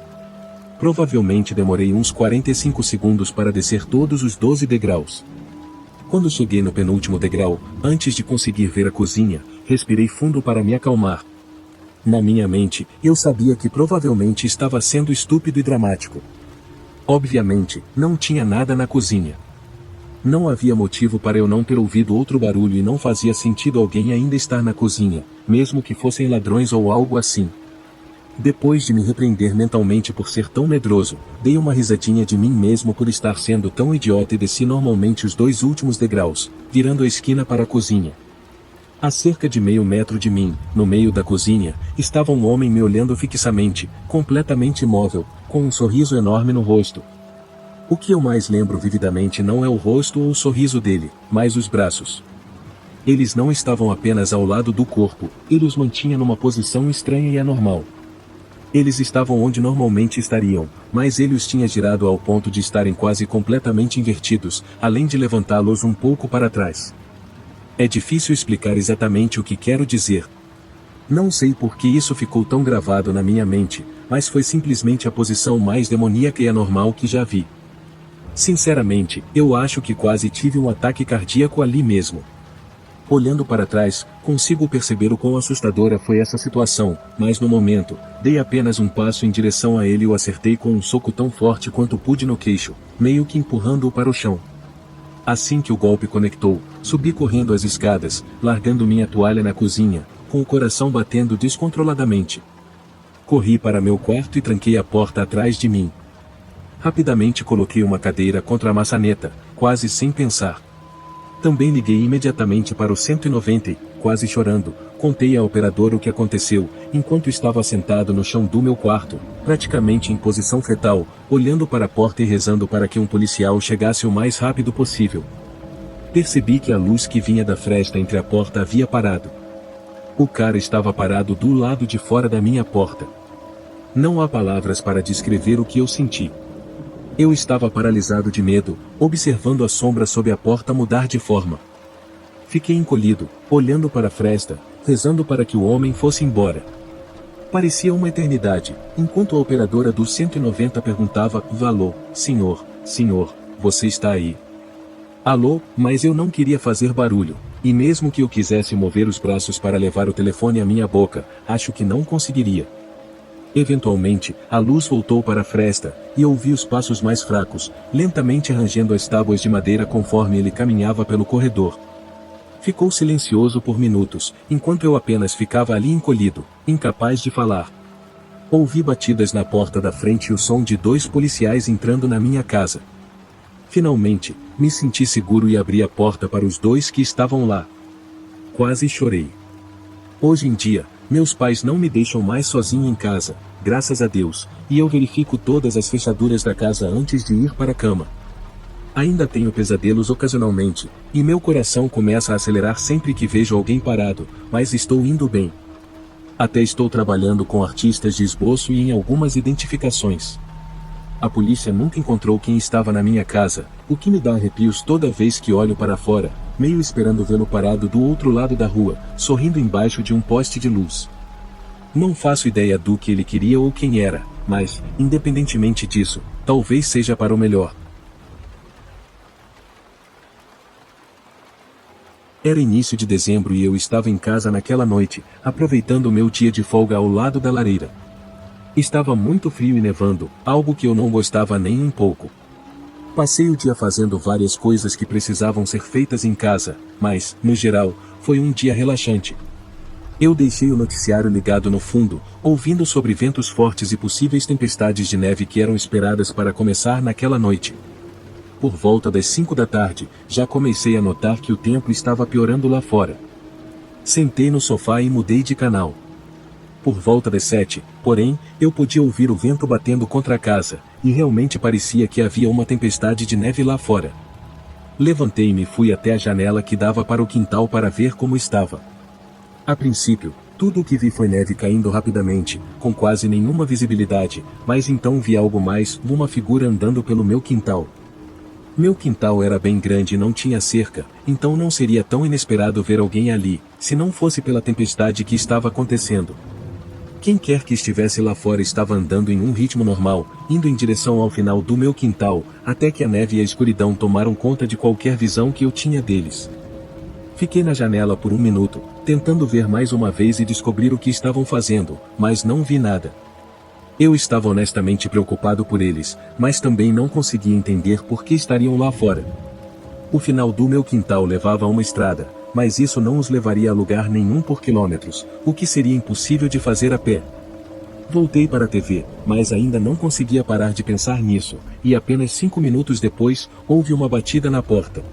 Provavelmente demorei uns 45 segundos para descer todos os 12 degraus. Quando cheguei no penúltimo degrau, antes de conseguir ver a cozinha, respirei fundo para me acalmar. Na minha mente, eu sabia que provavelmente estava sendo estúpido e dramático. Obviamente, não tinha nada na cozinha. Não havia motivo para eu não ter ouvido outro barulho e não fazia sentido alguém ainda estar na cozinha, mesmo que fossem ladrões ou algo assim. Depois de me repreender mentalmente por ser tão medroso, dei uma risadinha de mim mesmo por estar sendo tão idiota e desci normalmente os 2 últimos degraus, virando a esquina para a cozinha. A cerca de meio metro de mim, no meio da cozinha, estava um homem me olhando fixamente, completamente imóvel, com um sorriso enorme no rosto. O que eu mais lembro vividamente não é o rosto ou o sorriso dele, mas os braços. Eles não estavam apenas ao lado do corpo, ele os mantinha numa posição estranha e anormal. Eles estavam onde normalmente estariam, mas ele os tinha girado ao ponto de estarem quase completamente invertidos, além de levantá-los um pouco para trás. É difícil explicar exatamente o que quero dizer. Não sei por que isso ficou tão gravado na minha mente, mas foi simplesmente a posição mais demoníaca e anormal que já vi. Sinceramente, eu acho que quase tive um ataque cardíaco ali mesmo. Olhando para trás, consigo perceber o quão assustadora foi essa situação, mas no momento, dei apenas um passo em direção a ele e o acertei com um soco tão forte quanto pude no queixo, meio que empurrando-o para o chão. Assim que o golpe conectou, subi correndo as escadas, largando minha toalha na cozinha, com o coração batendo descontroladamente. Corri para meu quarto e tranquei a porta atrás de mim. Rapidamente coloquei uma cadeira contra a maçaneta, quase sem pensar. Também liguei imediatamente para o 190 e, quase chorando, contei à operadora o que aconteceu, enquanto estava sentado no chão do meu quarto, praticamente em posição fetal, olhando para a porta e rezando para que um policial chegasse o mais rápido possível. Percebi que a luz que vinha da fresta entre a porta havia parado. O cara estava parado do lado de fora da minha porta. Não há palavras para descrever o que eu senti. Eu estava paralisado de medo, observando a sombra sob a porta mudar de forma. Fiquei encolhido, olhando para a fresta, rezando para que o homem fosse embora. Parecia uma eternidade, enquanto a operadora do 190 perguntava: "Alô, senhor, você está aí?" Alô, mas eu não queria fazer barulho, e mesmo que eu quisesse mover os braços para levar o telefone à minha boca, acho que não conseguiria. Eventualmente, a luz voltou para a fresta, e ouvi os passos mais fracos, lentamente arranjando as tábuas de madeira conforme ele caminhava pelo corredor. Ficou silencioso por minutos, enquanto eu apenas ficava ali encolhido, incapaz de falar. Ouvi batidas na porta da frente e o som de 2 policiais entrando na minha casa. Finalmente, me senti seguro e abri a porta para os 2 que estavam lá. Quase chorei. Hoje em dia, meus pais não me deixam mais sozinho em casa, graças a Deus, e eu verifico todas as fechaduras da casa antes de ir para a cama. Ainda tenho pesadelos ocasionalmente, e meu coração começa a acelerar sempre que vejo alguém parado, mas estou indo bem. Até estou trabalhando com artistas de esboço e em algumas identificações. A polícia nunca encontrou quem estava na minha casa, o que me dá arrepios toda vez que olho para fora, meio esperando vê-lo parado do outro lado da rua, sorrindo embaixo de um poste de luz. Não faço ideia do que ele queria ou quem era, mas, independentemente disso, talvez seja para o melhor. Era início de dezembro e eu estava em casa naquela noite, aproveitando o meu dia de folga ao lado da lareira. Estava muito frio e nevando, algo que eu não gostava nem um pouco. Passei o dia fazendo várias coisas que precisavam ser feitas em casa, mas, no geral, foi um dia relaxante. Eu deixei o noticiário ligado no fundo, ouvindo sobre ventos fortes e possíveis tempestades de neve que eram esperadas para começar naquela noite. por volta das 5 da tarde, já comecei a notar que o tempo estava piorando lá fora. Sentei no sofá e mudei de canal. Por volta das 7, porém, eu podia ouvir o vento batendo contra a casa, e realmente parecia que havia uma tempestade de neve lá fora. Levantei-me e fui até a janela que dava para o quintal para ver como estava. A princípio, tudo o que vi foi neve caindo rapidamente, com quase nenhuma visibilidade, mas então vi algo mais, uma figura andando pelo meu quintal. Meu quintal era bem grande e não tinha cerca, então não seria tão inesperado ver alguém ali, se não fosse pela tempestade que estava acontecendo. Quem quer que estivesse lá fora estava andando em um ritmo normal, indo em direção ao final do meu quintal, até que a neve e a escuridão tomaram conta de qualquer visão que eu tinha deles. Fiquei na janela por um minuto, tentando ver mais uma vez e descobrir o que estavam fazendo, mas não vi nada. Eu estava honestamente preocupado por eles, mas também não conseguia entender por que estariam lá fora. O final do meu quintal levava a uma estrada, mas isso não os levaria a lugar nenhum por quilômetros, o que seria impossível de fazer a pé. Voltei para a TV, mas ainda não conseguia parar de pensar nisso, e apenas 5 minutos depois, houve uma batida na porta.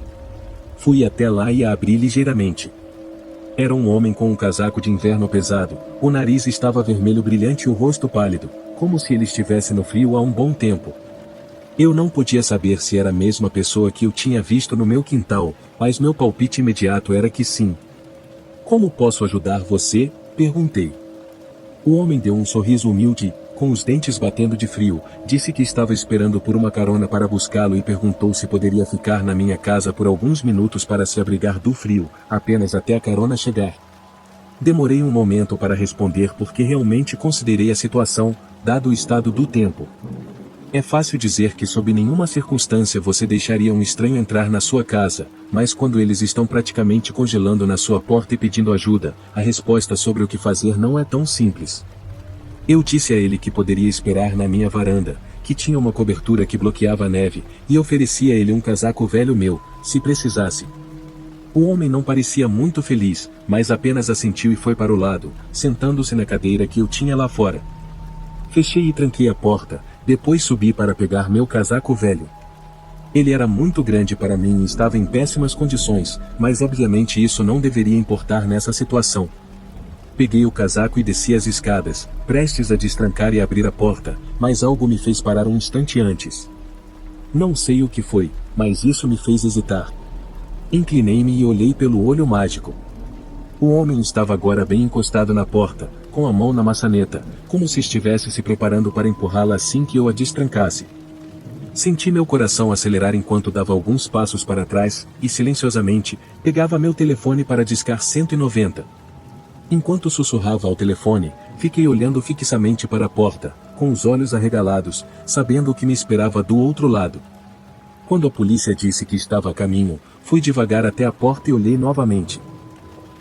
Fui até lá e a abri ligeiramente. Era um homem com um casaco de inverno pesado, o nariz estava vermelho brilhante e o rosto pálido, como se ele estivesse no frio há um bom tempo. Eu não podia saber se era a mesma pessoa que eu tinha visto no meu quintal, mas meu palpite imediato era que sim. "Como posso ajudar você?" perguntei. O homem deu um sorriso humilde, com os dentes batendo de frio, disse que estava esperando por uma carona para buscá-lo e perguntou se poderia ficar na minha casa por alguns minutos para se abrigar do frio, apenas até a carona chegar. Demorei um momento para responder porque realmente considerei a situação, dado o estado do tempo. É fácil dizer que sob nenhuma circunstância você deixaria um estranho entrar na sua casa, mas quando eles estão praticamente congelando na sua porta e pedindo ajuda, a resposta sobre o que fazer não é tão simples. Eu disse a ele que poderia esperar na minha varanda, que tinha uma cobertura que bloqueava a neve, e ofereci a ele um casaco velho meu, se precisasse. O homem não parecia muito feliz, mas apenas assentiu e foi para o lado, sentando-se na cadeira que eu tinha lá fora. Fechei e tranquei a porta, depois subi para pegar meu casaco velho. Ele era muito grande para mim e estava em péssimas condições, mas obviamente isso não deveria importar nessa situação. Peguei o casaco e desci as escadas, prestes a destrancar e abrir a porta, mas algo me fez parar um instante antes. Não sei o que foi, mas isso me fez hesitar. Inclinei-me e olhei pelo olho mágico. O homem estava agora bem encostado na porta, com a mão na maçaneta, como se estivesse se preparando para empurrá-la assim que eu a destrancasse. Senti meu coração acelerar enquanto dava alguns passos para trás, e silenciosamente, pegava meu telefone para discar 190. Enquanto sussurrava ao telefone, fiquei olhando fixamente para a porta, com os olhos arregalados, sabendo o que me esperava do outro lado. Quando a polícia disse que estava a caminho, fui devagar até a porta e olhei novamente.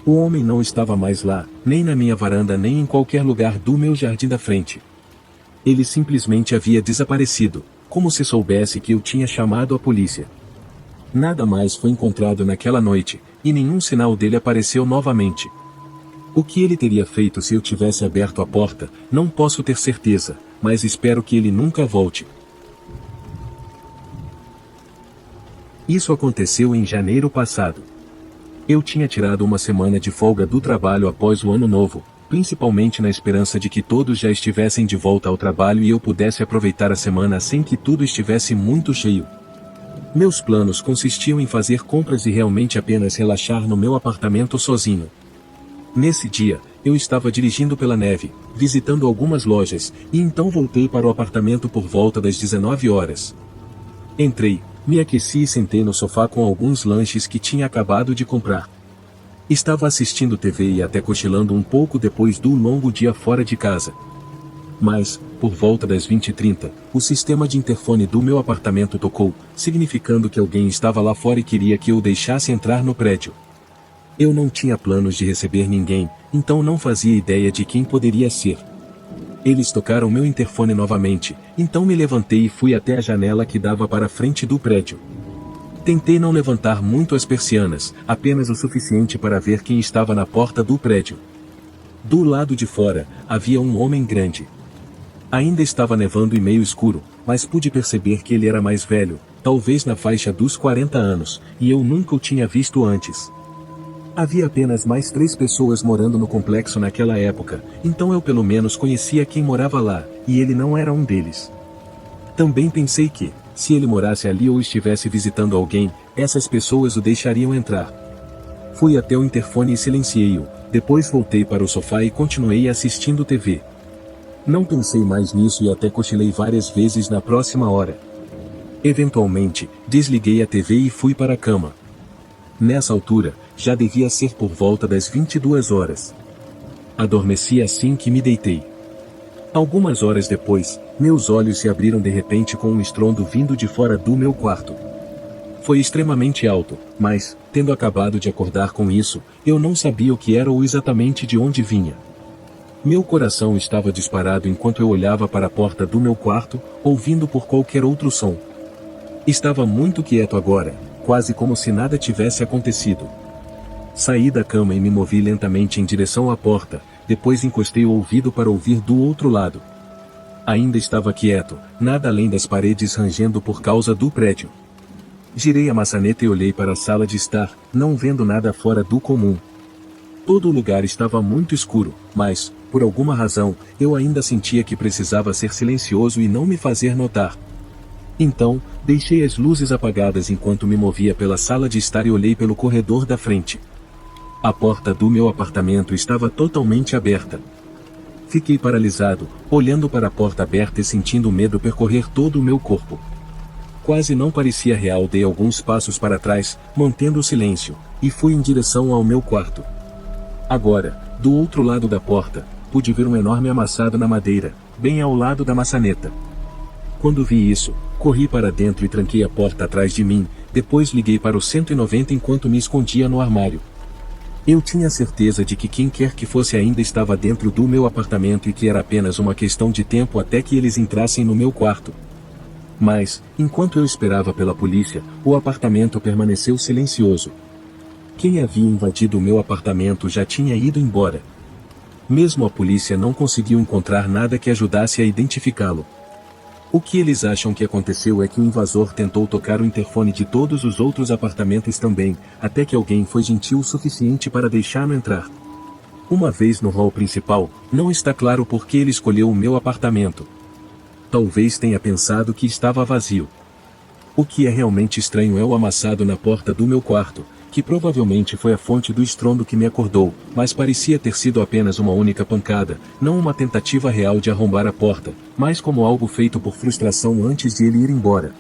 O homem não estava mais lá, nem na minha varanda nem em qualquer lugar do meu jardim da frente. Ele simplesmente havia desaparecido, como se soubesse que eu tinha chamado a polícia. Nada mais foi encontrado naquela noite, e nenhum sinal dele apareceu novamente. O que ele teria feito se eu tivesse aberto a porta, não posso ter certeza, mas espero que ele nunca volte. Isso aconteceu em janeiro passado. Eu tinha tirado uma semana de folga do trabalho após o ano novo, principalmente na esperança de que todos já estivessem de volta ao trabalho e eu pudesse aproveitar a semana sem que tudo estivesse muito cheio. Meus planos consistiam em fazer compras e realmente apenas relaxar no meu apartamento sozinho. Nesse dia, eu estava dirigindo pela neve, visitando algumas lojas, e então voltei para o apartamento por volta das 19 horas. Entrei, me aqueci e sentei no sofá com alguns lanches que tinha acabado de comprar. Estava assistindo TV e até cochilando um pouco depois do longo dia fora de casa. Mas, por volta das 20h30, o sistema de interfone do meu apartamento tocou, significando que alguém estava lá fora e queria que eu o deixasse entrar no prédio. Eu não tinha planos de receber ninguém, então não fazia ideia de quem poderia ser. Eles tocaram meu interfone novamente, então me levantei e fui até a janela que dava para a frente do prédio. Tentei não levantar muito as persianas, apenas o suficiente para ver quem estava na porta do prédio. Do lado de fora, havia um homem grande. Ainda estava nevando e meio escuro, mas pude perceber que ele era mais velho, talvez na faixa dos 40 anos, e eu nunca o tinha visto antes. Havia apenas mais 3 pessoas morando no complexo naquela época, então eu pelo menos conhecia quem morava lá, e ele não era um deles. Também pensei que, se ele morasse ali ou estivesse visitando alguém, essas pessoas o deixariam entrar. Fui até o interfone e silenciei-o, depois voltei para o sofá e continuei assistindo TV. Não pensei mais nisso e até cochilei várias vezes na próxima hora. Eventualmente, desliguei a TV e fui para a cama. Nessa altura, já devia ser por volta das 22 horas. Adormeci assim que me deitei. Algumas horas depois, meus olhos se abriram de repente com um estrondo vindo de fora do meu quarto. Foi extremamente alto, mas, tendo acabado de acordar com isso, eu não sabia o que era ou exatamente de onde vinha. Meu coração estava disparado enquanto eu olhava para a porta do meu quarto, ouvindo por qualquer outro som. Estava muito quieto agora, quase como se nada tivesse acontecido. Saí da cama e me movi lentamente em direção à porta, depois encostei o ouvido para ouvir do outro lado. Ainda estava quieto, nada além das paredes rangendo por causa do prédio. Girei a maçaneta e olhei para a sala de estar, não vendo nada fora do comum. Todo o lugar estava muito escuro, mas, por alguma razão, eu ainda sentia que precisava ser silencioso e não me fazer notar. Então, deixei as luzes apagadas enquanto me movia pela sala de estar e olhei pelo corredor da frente. A porta do meu apartamento estava totalmente aberta. Fiquei paralisado, olhando para a porta aberta e sentindo o medo percorrer todo o meu corpo. Quase não parecia real, dei alguns passos para trás, mantendo o silêncio, e fui em direção ao meu quarto. Agora, do outro lado da porta, pude ver um enorme amassado na madeira, bem ao lado da maçaneta. Quando vi isso, corri para dentro e tranquei a porta atrás de mim, depois liguei para o 190 enquanto me escondia no armário. Eu tinha certeza de que quem quer que fosse ainda estava dentro do meu apartamento e que era apenas uma questão de tempo até que eles entrassem no meu quarto. Mas, enquanto eu esperava pela polícia, o apartamento permaneceu silencioso. Quem havia invadido o meu apartamento já tinha ido embora. Mesmo a polícia não conseguiu encontrar nada que ajudasse a identificá-lo. O que eles acham que aconteceu é que o invasor tentou tocar o interfone de todos os outros apartamentos também, até que alguém foi gentil o suficiente para deixá-lo entrar. Uma vez no hall principal, não está claro por que ele escolheu o meu apartamento. Talvez tenha pensado que estava vazio. O que é realmente estranho é o amassado na porta do meu quarto, que provavelmente foi a fonte do estrondo que me acordou, mas parecia ter sido apenas uma única pancada, não uma tentativa real de arrombar a porta, mas como algo feito por frustração antes de ele ir embora.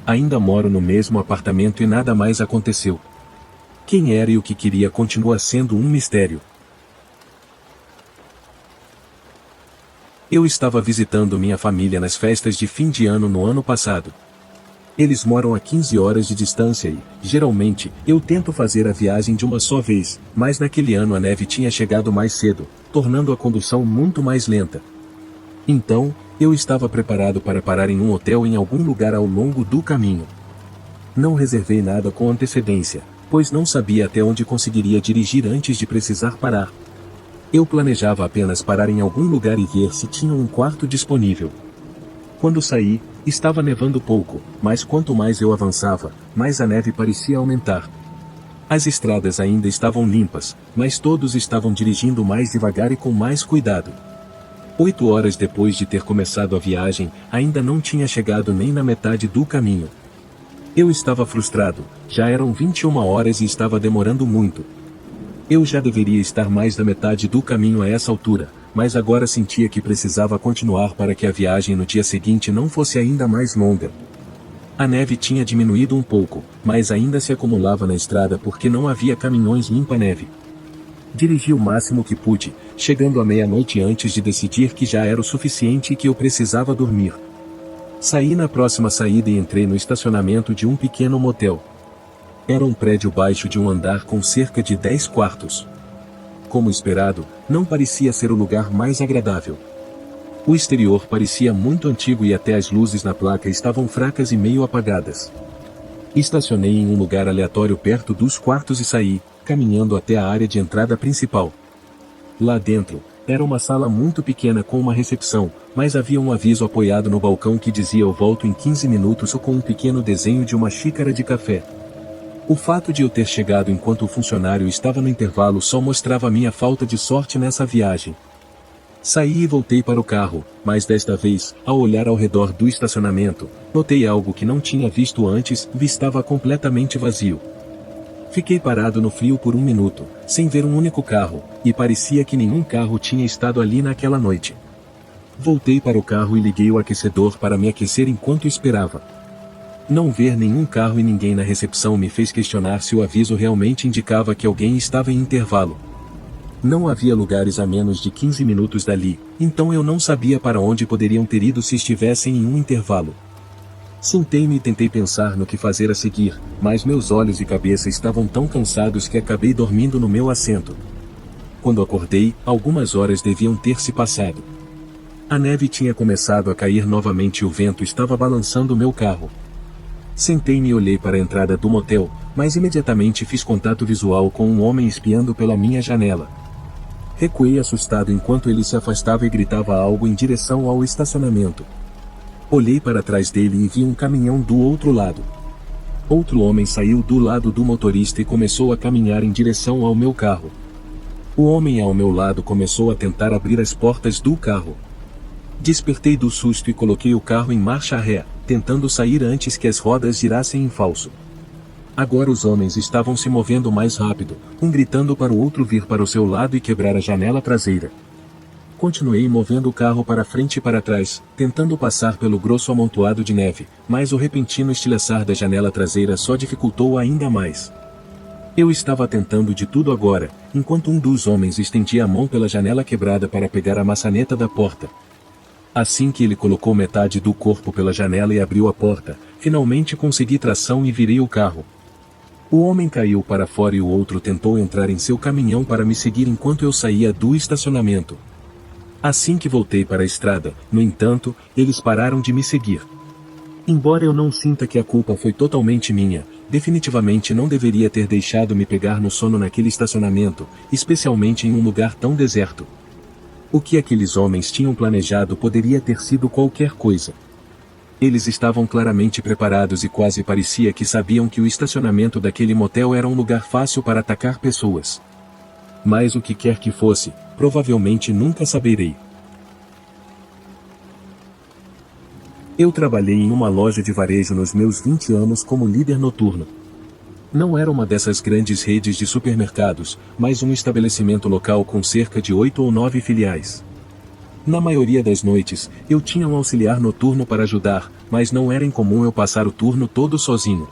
Ainda moro no mesmo apartamento e nada mais aconteceu. Quem era e o que queria continua sendo um mistério. Eu estava visitando minha família nas festas de fim de ano no ano passado. Eles moram a 15 horas de distância e, geralmente, eu tento fazer a viagem de uma só vez, mas naquele ano a neve tinha chegado mais cedo, tornando a condução muito mais lenta. Então, eu estava preparado para parar em um hotel em algum lugar ao longo do caminho. Não reservei nada com antecedência, pois não sabia até onde conseguiria dirigir antes de precisar parar. Eu planejava apenas parar em algum lugar e ver se tinha um quarto disponível. Quando saí, estava nevando pouco, mas quanto mais eu avançava, mais a neve parecia aumentar. As estradas ainda estavam limpas, mas todos estavam dirigindo mais devagar e com mais cuidado. 8 horas depois de ter começado a viagem, ainda não tinha chegado nem na metade do caminho. Eu estava frustrado, já eram 21 horas e estava demorando muito. Eu já deveria estar mais da metade do caminho a essa altura, mas agora sentia que precisava continuar para que a viagem no dia seguinte não fosse ainda mais longa. A neve tinha diminuído um pouco, mas ainda se acumulava na estrada porque não havia caminhões limpa-neve. Dirigi o máximo que pude, chegando à meia-noite antes de decidir que já era o suficiente e que eu precisava dormir. Saí na próxima saída e entrei no estacionamento de um pequeno motel. Era um prédio baixo de um andar com cerca de 10 quartos. Como esperado, não parecia ser o lugar mais agradável. O exterior parecia muito antigo e até as luzes na placa estavam fracas e meio apagadas. Estacionei em um lugar aleatório perto dos quartos e saí, caminhando até a área de entrada principal. Lá dentro, era uma sala muito pequena com uma recepção, mas havia um aviso apoiado no balcão que dizia eu volto em 15 minutos com um pequeno desenho de uma xícara de café. O fato de eu ter chegado enquanto o funcionário estava no intervalo só mostrava minha falta de sorte nessa viagem. Saí e voltei para o carro, mas desta vez, ao olhar ao redor do estacionamento, notei algo que não tinha visto antes e estava completamente vazio. Fiquei parado no frio por um minuto, sem ver um único carro, e parecia que nenhum carro tinha estado ali naquela noite. Voltei para o carro e liguei o aquecedor para me aquecer enquanto esperava. Não ver nenhum carro e ninguém na recepção me fez questionar se o aviso realmente indicava que alguém estava em intervalo. Não havia lugares a menos de 15 minutos dali, então eu não sabia para onde poderiam ter ido se estivessem em um intervalo. Sentei-me e tentei pensar no que fazer a seguir, mas meus olhos e cabeça estavam tão cansados que acabei dormindo no meu assento. Quando acordei, algumas horas deviam ter se passado. A neve tinha começado a cair novamente e o vento estava balançando meu carro. Sentei-me e olhei para a entrada do motel, mas imediatamente fiz contato visual com um homem espiando pela minha janela. Recuei assustado enquanto ele se afastava e gritava algo em direção ao estacionamento. Olhei para trás dele e vi um caminhão do outro lado. Outro homem saiu do lado do motorista e começou a caminhar em direção ao meu carro. O homem ao meu lado começou a tentar abrir as portas do carro. Despertei do susto e coloquei o carro em marcha ré, tentando sair antes que as rodas girassem em falso. Agora os homens estavam se movendo mais rápido, um gritando para o outro vir para o seu lado e quebrar a janela traseira. Continuei movendo o carro para frente e para trás, tentando passar pelo grosso amontoado de neve, mas o repentino estilhaçar da janela traseira só dificultou ainda mais. Eu estava tentando de tudo agora, enquanto um dos homens estendia a mão pela janela quebrada para pegar a maçaneta da porta. Assim que ele colocou metade do corpo pela janela e abriu a porta, finalmente consegui tração e virei o carro. O homem caiu para fora e o outro tentou entrar em seu caminhão para me seguir enquanto eu saía do estacionamento. Assim que voltei para a estrada, no entanto, eles pararam de me seguir. Embora eu não sinta que a culpa foi totalmente minha, definitivamente não deveria ter deixado me pegar no sono naquele estacionamento, especialmente em um lugar tão deserto. O que aqueles homens tinham planejado poderia ter sido qualquer coisa. Eles estavam claramente preparados e quase parecia que sabiam que o estacionamento daquele motel era um lugar fácil para atacar pessoas. Mas o que quer que fosse, provavelmente nunca saberei. Eu trabalhei em uma loja de varejo nos meus 20 anos como líder noturno. Não era uma dessas grandes redes de supermercados, mas um estabelecimento local com cerca de 8 ou 9 filiais. Na maioria das noites, eu tinha um auxiliar noturno para ajudar, mas não era incomum eu passar o turno todo sozinho.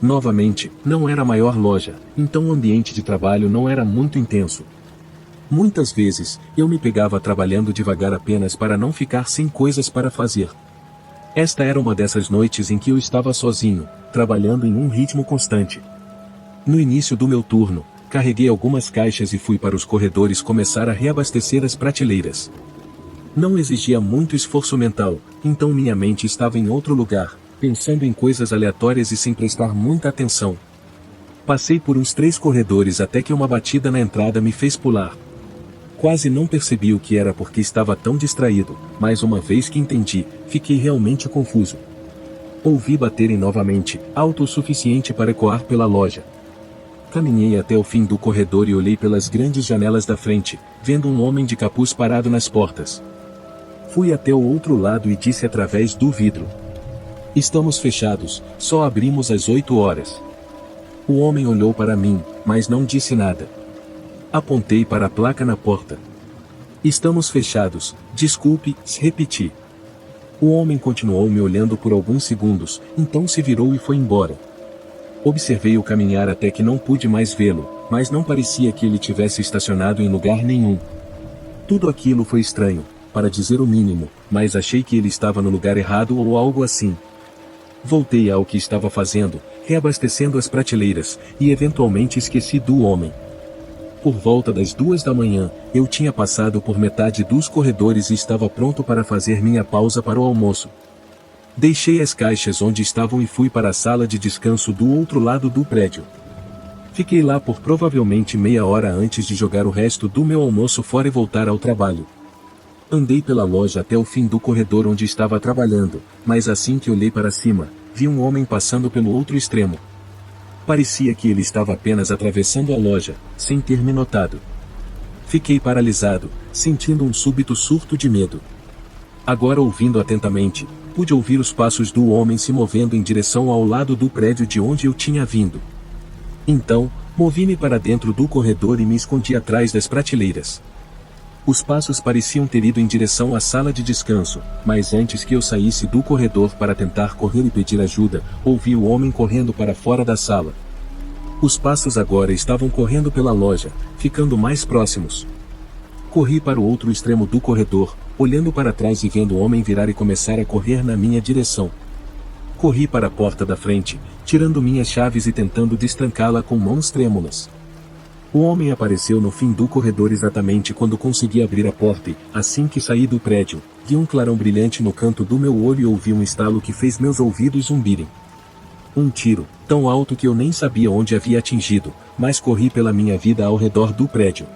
Novamente, não era a maior loja, então o ambiente de trabalho não era muito intenso. Muitas vezes, eu me pegava trabalhando devagar apenas para não ficar sem coisas para fazer. Esta era uma dessas noites em que eu estava sozinho, trabalhando em um ritmo constante. No início do meu turno, carreguei algumas caixas e fui para os corredores começar a reabastecer as prateleiras. Não exigia muito esforço mental, então minha mente estava em outro lugar, pensando em coisas aleatórias e sem prestar muita atenção. Passei por uns 3 corredores até que uma batida na entrada me fez pular. Quase não percebi o que era porque estava tão distraído, mas uma vez que entendi, fiquei realmente confuso. Ouvi baterem novamente, alto o suficiente para ecoar pela loja. Caminhei até o fim do corredor e olhei pelas grandes janelas da frente, vendo um homem de capuz parado nas portas. Fui até o outro lado e disse através do vidro: "Estamos fechados, só abrimos às 8 horas." O homem olhou para mim, mas não disse nada. Apontei para a placa na porta. "Estamos fechados, desculpe", repeti. O homem continuou me olhando por alguns segundos, então se virou e foi embora. Observei-o caminhar até que não pude mais vê-lo, mas não parecia que ele tivesse estacionado em lugar nenhum. Tudo aquilo foi estranho, para dizer o mínimo, mas achei que ele estava no lugar errado ou algo assim. Voltei ao que estava fazendo, reabastecendo as prateleiras, e eventualmente esqueci do homem. Por volta das 2 da manhã, eu tinha passado por metade dos corredores e estava pronto para fazer minha pausa para o almoço. Deixei as caixas onde estavam e fui para a sala de descanso do outro lado do prédio. Fiquei lá por provavelmente meia hora antes de jogar o resto do meu almoço fora e voltar ao trabalho. Andei pela loja até o fim do corredor onde estava trabalhando, mas assim que olhei para cima, vi um homem passando pelo outro extremo. Parecia que ele estava apenas atravessando a loja, sem ter me notado. Fiquei paralisado, sentindo um súbito surto de medo. Agora, ouvindo atentamente, pude ouvir os passos do homem se movendo em direção ao lado do prédio de onde eu tinha vindo. Então, movi-me para dentro do corredor e me escondi atrás das prateleiras. Os passos pareciam ter ido em direção à sala de descanso, mas antes que eu saísse do corredor para tentar correr e pedir ajuda, ouvi o homem correndo para fora da sala. Os passos agora estavam correndo pela loja, ficando mais próximos. Corri para o outro extremo do corredor, olhando para trás e vendo o homem virar e começar a correr na minha direção. Corri para a porta da frente, tirando minhas chaves e tentando destrancá-la com mãos trêmulas. O homem apareceu no fim do corredor exatamente quando consegui abrir a porta e, assim que saí do prédio, vi um clarão brilhante no canto do meu olho e ouvi um estalo que fez meus ouvidos zumbirem. Um tiro, tão alto que eu nem sabia onde havia atingido, mas corri pela minha vida ao redor do prédio.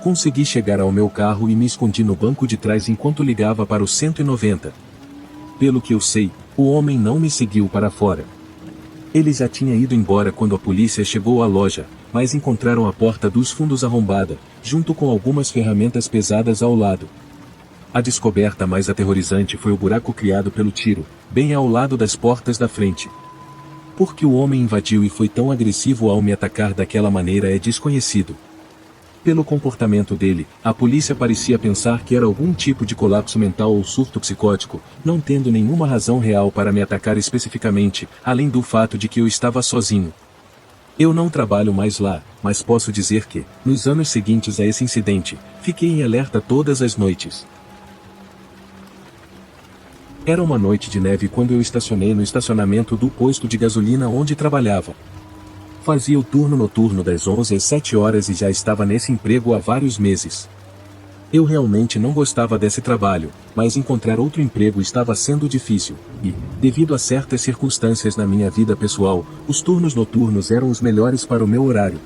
Consegui chegar ao meu carro e me escondi no banco de trás enquanto ligava para o 190. Pelo que eu sei, o homem não me seguiu para fora. Ele já tinha ido embora quando a polícia chegou à loja, mas encontraram a porta dos fundos arrombada, junto com algumas ferramentas pesadas ao lado. A descoberta mais aterrorizante foi o buraco criado pelo tiro, bem ao lado das portas da frente. Por que o homem invadiu e foi tão agressivo ao me atacar daquela maneira é desconhecido. Pelo comportamento dele, a polícia parecia pensar que era algum tipo de colapso mental ou surto psicótico, não tendo nenhuma razão real para me atacar especificamente, além do fato de que eu estava sozinho. Eu não trabalho mais lá, mas posso dizer que, nos anos seguintes a esse incidente, fiquei em alerta todas as noites. Era uma noite de neve quando eu estacionei no estacionamento do posto de gasolina onde trabalhava. Fazia o turno noturno das 11 às 7 horas e já estava nesse emprego há vários meses. Eu realmente não gostava desse trabalho, mas encontrar outro emprego estava sendo difícil, e, devido a certas circunstâncias na minha vida pessoal, os turnos noturnos eram os melhores para o meu horário.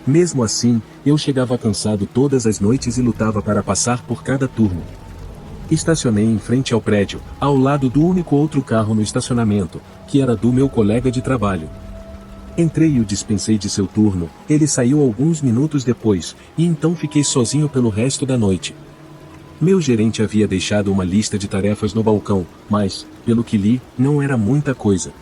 Mesmo assim, eu chegava cansado todas as noites e lutava para passar por cada turno. Estacionei em frente ao prédio, ao lado do único outro carro no estacionamento, que era do meu colega de trabalho. Entrei e o dispensei de seu turno, ele saiu alguns minutos depois, e então fiquei sozinho pelo resto da noite. Meu gerente havia deixado uma lista de tarefas no balcão, mas, pelo que li, não era muita coisa.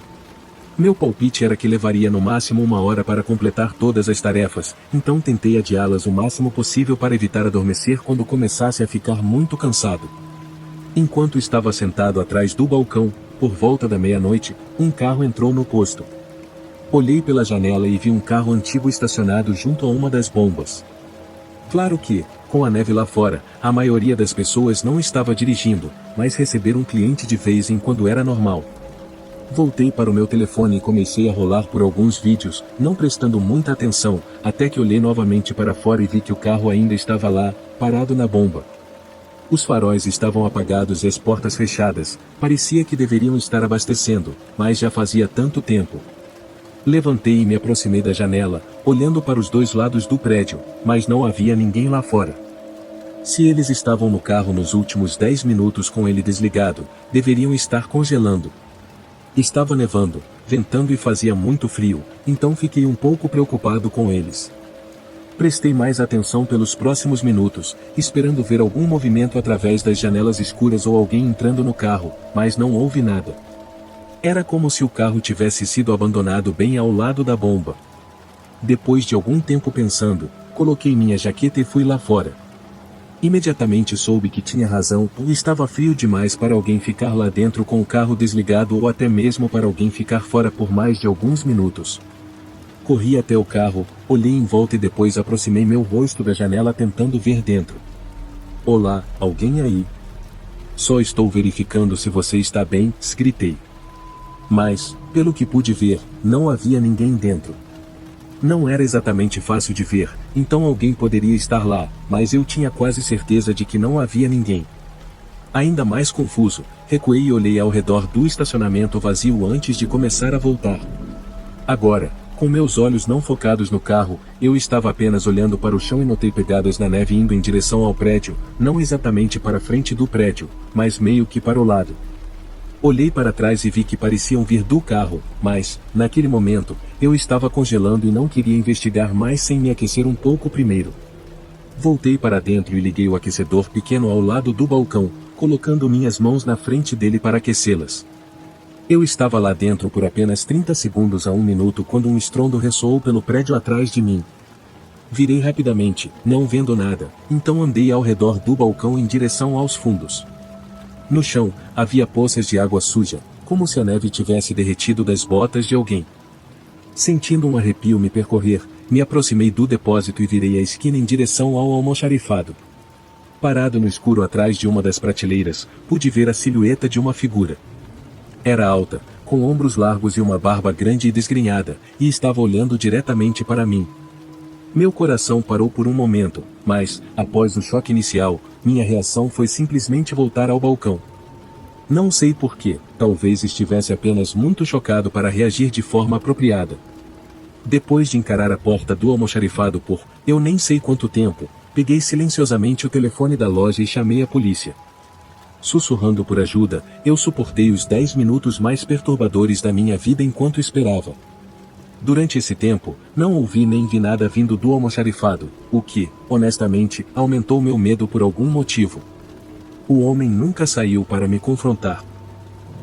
Meu palpite era que levaria no máximo 1 hora para completar todas as tarefas, então tentei adiá-las o máximo possível para evitar adormecer quando começasse a ficar muito cansado. Enquanto estava sentado atrás do balcão, por volta da meia-noite, um carro entrou no posto. Olhei pela janela e vi um carro antigo estacionado junto a uma das bombas. Claro que, com a neve lá fora, a maioria das pessoas não estava dirigindo, mas receber um cliente de vez em quando era normal. Voltei para o meu telefone e comecei a rolar por alguns vídeos, não prestando muita atenção, até que olhei novamente para fora e vi que o carro ainda estava lá, parado na bomba. Os faróis estavam apagados e as portas fechadas, parecia que deveriam estar abastecendo, mas já fazia tanto tempo. Levantei e me aproximei da janela, olhando para os dois lados do prédio, mas não havia ninguém lá fora. Se eles estavam no carro nos últimos 10 minutos com ele desligado, deveriam estar congelando. Estava nevando, ventando e fazia muito frio, então fiquei um pouco preocupado com eles. Prestei mais atenção pelos próximos minutos, esperando ver algum movimento através das janelas escuras ou alguém entrando no carro, mas não houve nada. Era como se o carro tivesse sido abandonado bem ao lado da bomba. Depois de algum tempo pensando, coloquei minha jaqueta e fui lá fora. Imediatamente soube que tinha razão, estava frio demais para alguém ficar lá dentro com o carro desligado ou até mesmo para alguém ficar fora por mais de alguns minutos. Corri até o carro, olhei em volta e depois aproximei meu rosto da janela tentando ver dentro. Olá, alguém aí? Só estou verificando se você está bem, gritei. Mas, pelo que pude ver, não havia ninguém dentro. Não era exatamente fácil de ver, então alguém poderia estar lá, mas eu tinha quase certeza de que não havia ninguém. Ainda mais confuso, recuei e olhei ao redor do estacionamento vazio antes de começar a voltar. Agora, Com meus olhos não focados no carro, eu estava apenas olhando para o chão e notei pegadas na neve indo em direção ao prédio, não exatamente para a frente do prédio, mas meio que para o lado. Olhei para trás e vi que pareciam vir do carro, mas, naquele momento, eu estava congelando e não queria investigar mais sem me aquecer um pouco primeiro. Voltei para dentro e liguei o aquecedor pequeno ao lado do balcão, colocando minhas mãos na frente dele para aquecê-las. Eu estava lá dentro por apenas 30 segundos a 1 minuto quando um estrondo ressoou pelo prédio atrás de mim. Virei rapidamente, não vendo nada, então andei ao redor do balcão em direção aos fundos. No chão, havia poças de água suja, como se a neve tivesse derretido das botas de alguém. Sentindo um arrepio me percorrer, me aproximei do depósito e virei a esquina em direção ao almoxarifado. Parado no escuro atrás de uma das prateleiras, pude ver a silhueta de uma figura. Era alta, com ombros largos e uma barba grande e desgrenhada, e estava olhando diretamente para mim. Meu coração parou por um momento, mas, após o choque inicial, minha reação foi simplesmente voltar ao balcão. Não sei porquê, talvez estivesse apenas muito chocado para reagir de forma apropriada. Depois de encarar a porta do almoxarifado por, eu nem sei quanto tempo, peguei silenciosamente o telefone da loja e chamei a polícia. Sussurrando por ajuda, eu suportei os 10 minutos mais perturbadores da minha vida enquanto esperava. Durante esse tempo, não ouvi nem vi nada vindo do almoxarifado, o que, honestamente, aumentou meu medo por algum motivo. O homem nunca saiu para me confrontar.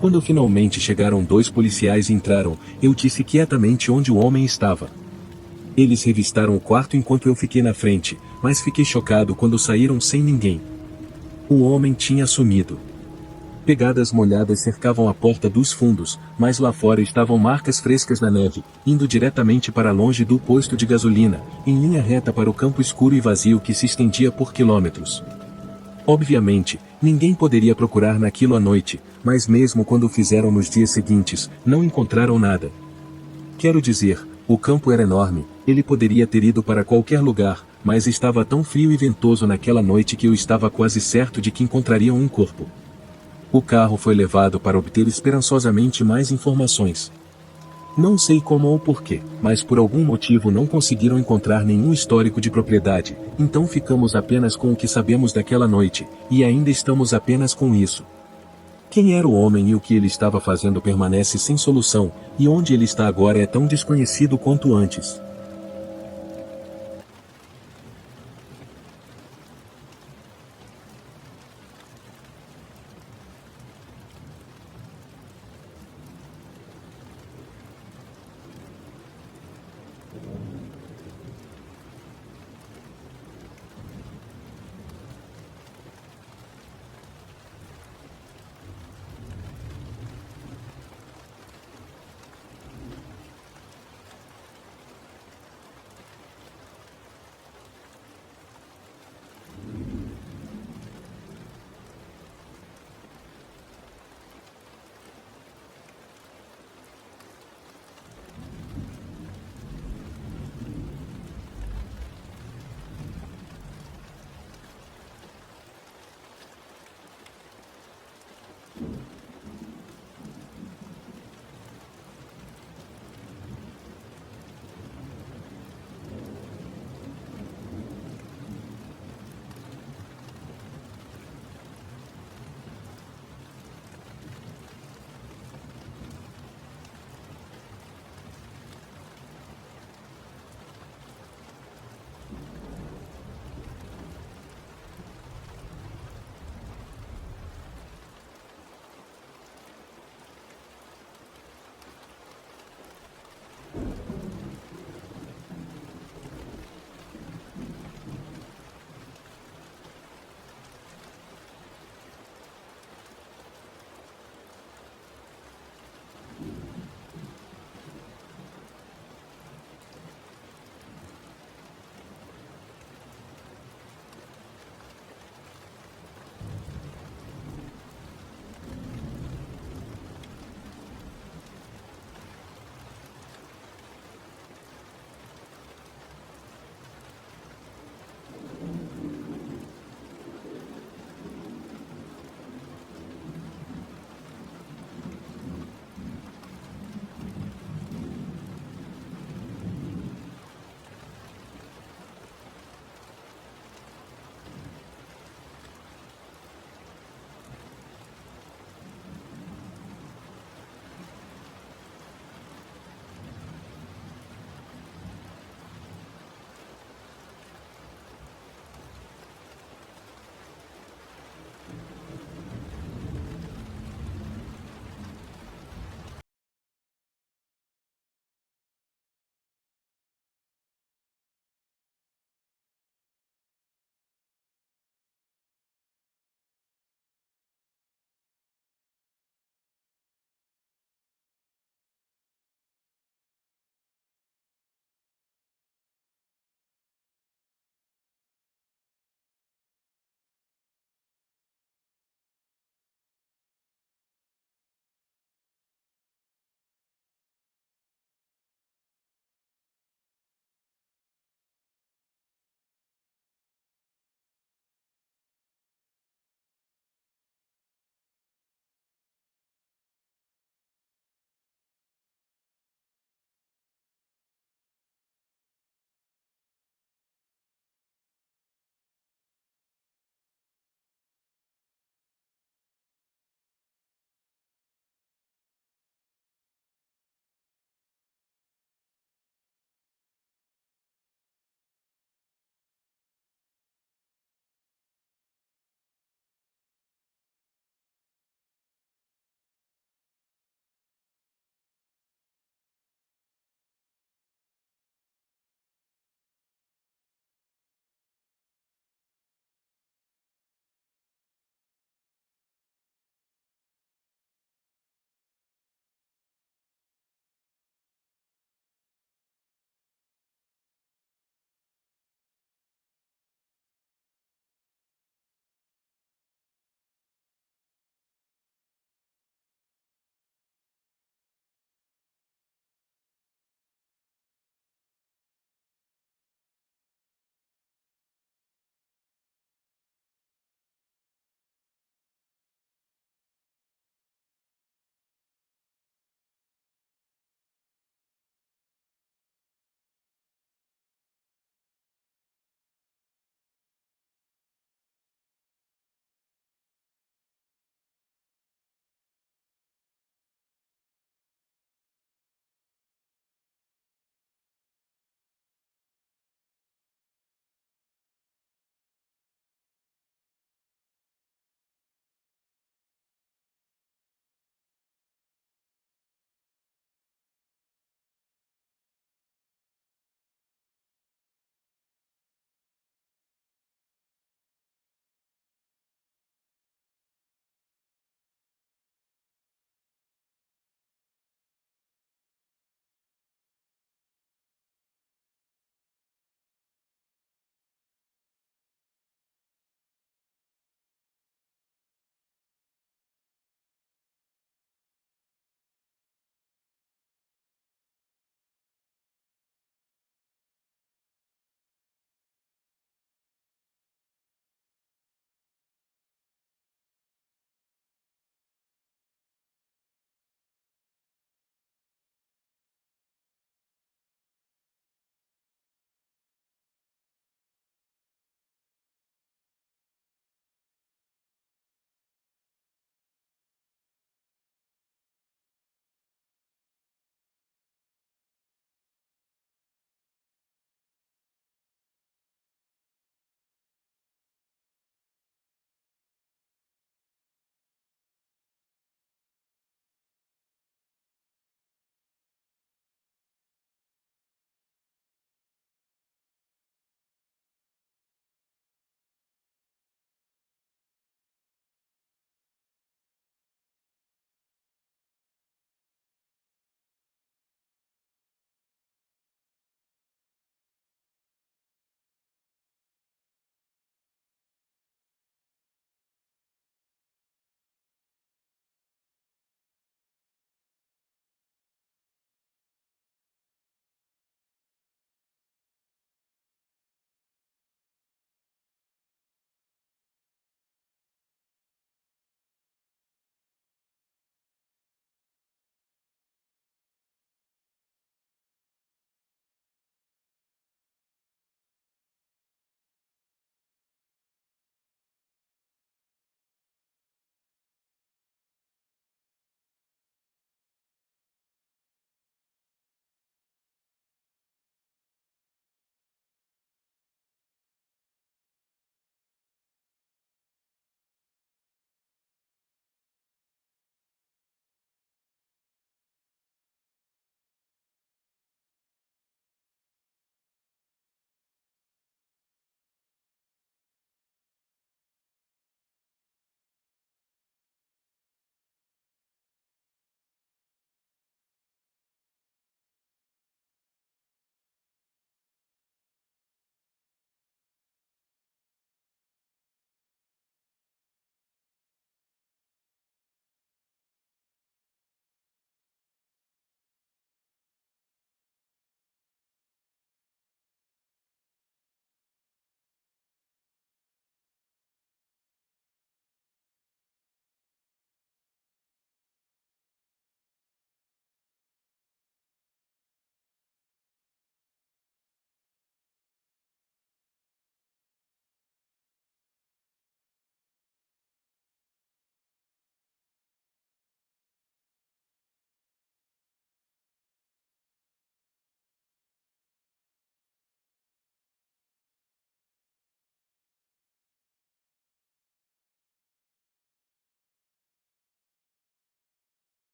Quando finalmente chegaram 2 policiais e entraram, eu disse quietamente onde o homem estava. Eles revistaram o quarto enquanto eu fiquei na frente, mas fiquei chocado quando saíram sem ninguém. O homem tinha sumido. Pegadas molhadas cercavam a porta dos fundos, mas lá fora estavam marcas frescas na neve, indo diretamente para longe do posto de gasolina, em linha reta para o campo escuro e vazio que se estendia por quilômetros. Obviamente, ninguém poderia procurar naquilo à noite, mas mesmo quando o fizeram nos dias seguintes, não encontraram nada. Quero dizer, o campo era enorme, ele poderia ter ido para qualquer lugar, mas estava tão frio e ventoso naquela noite que eu estava quase certo de que encontrariam um corpo. O carro foi levado para obter esperançosamente mais informações. Não sei como ou porquê, mas por algum motivo não conseguiram encontrar nenhum histórico de propriedade, então ficamos apenas com o que sabemos daquela noite, e ainda estamos apenas com isso. Quem era o homem e o que ele estava fazendo permanece sem solução, e onde ele está agora é tão desconhecido quanto antes.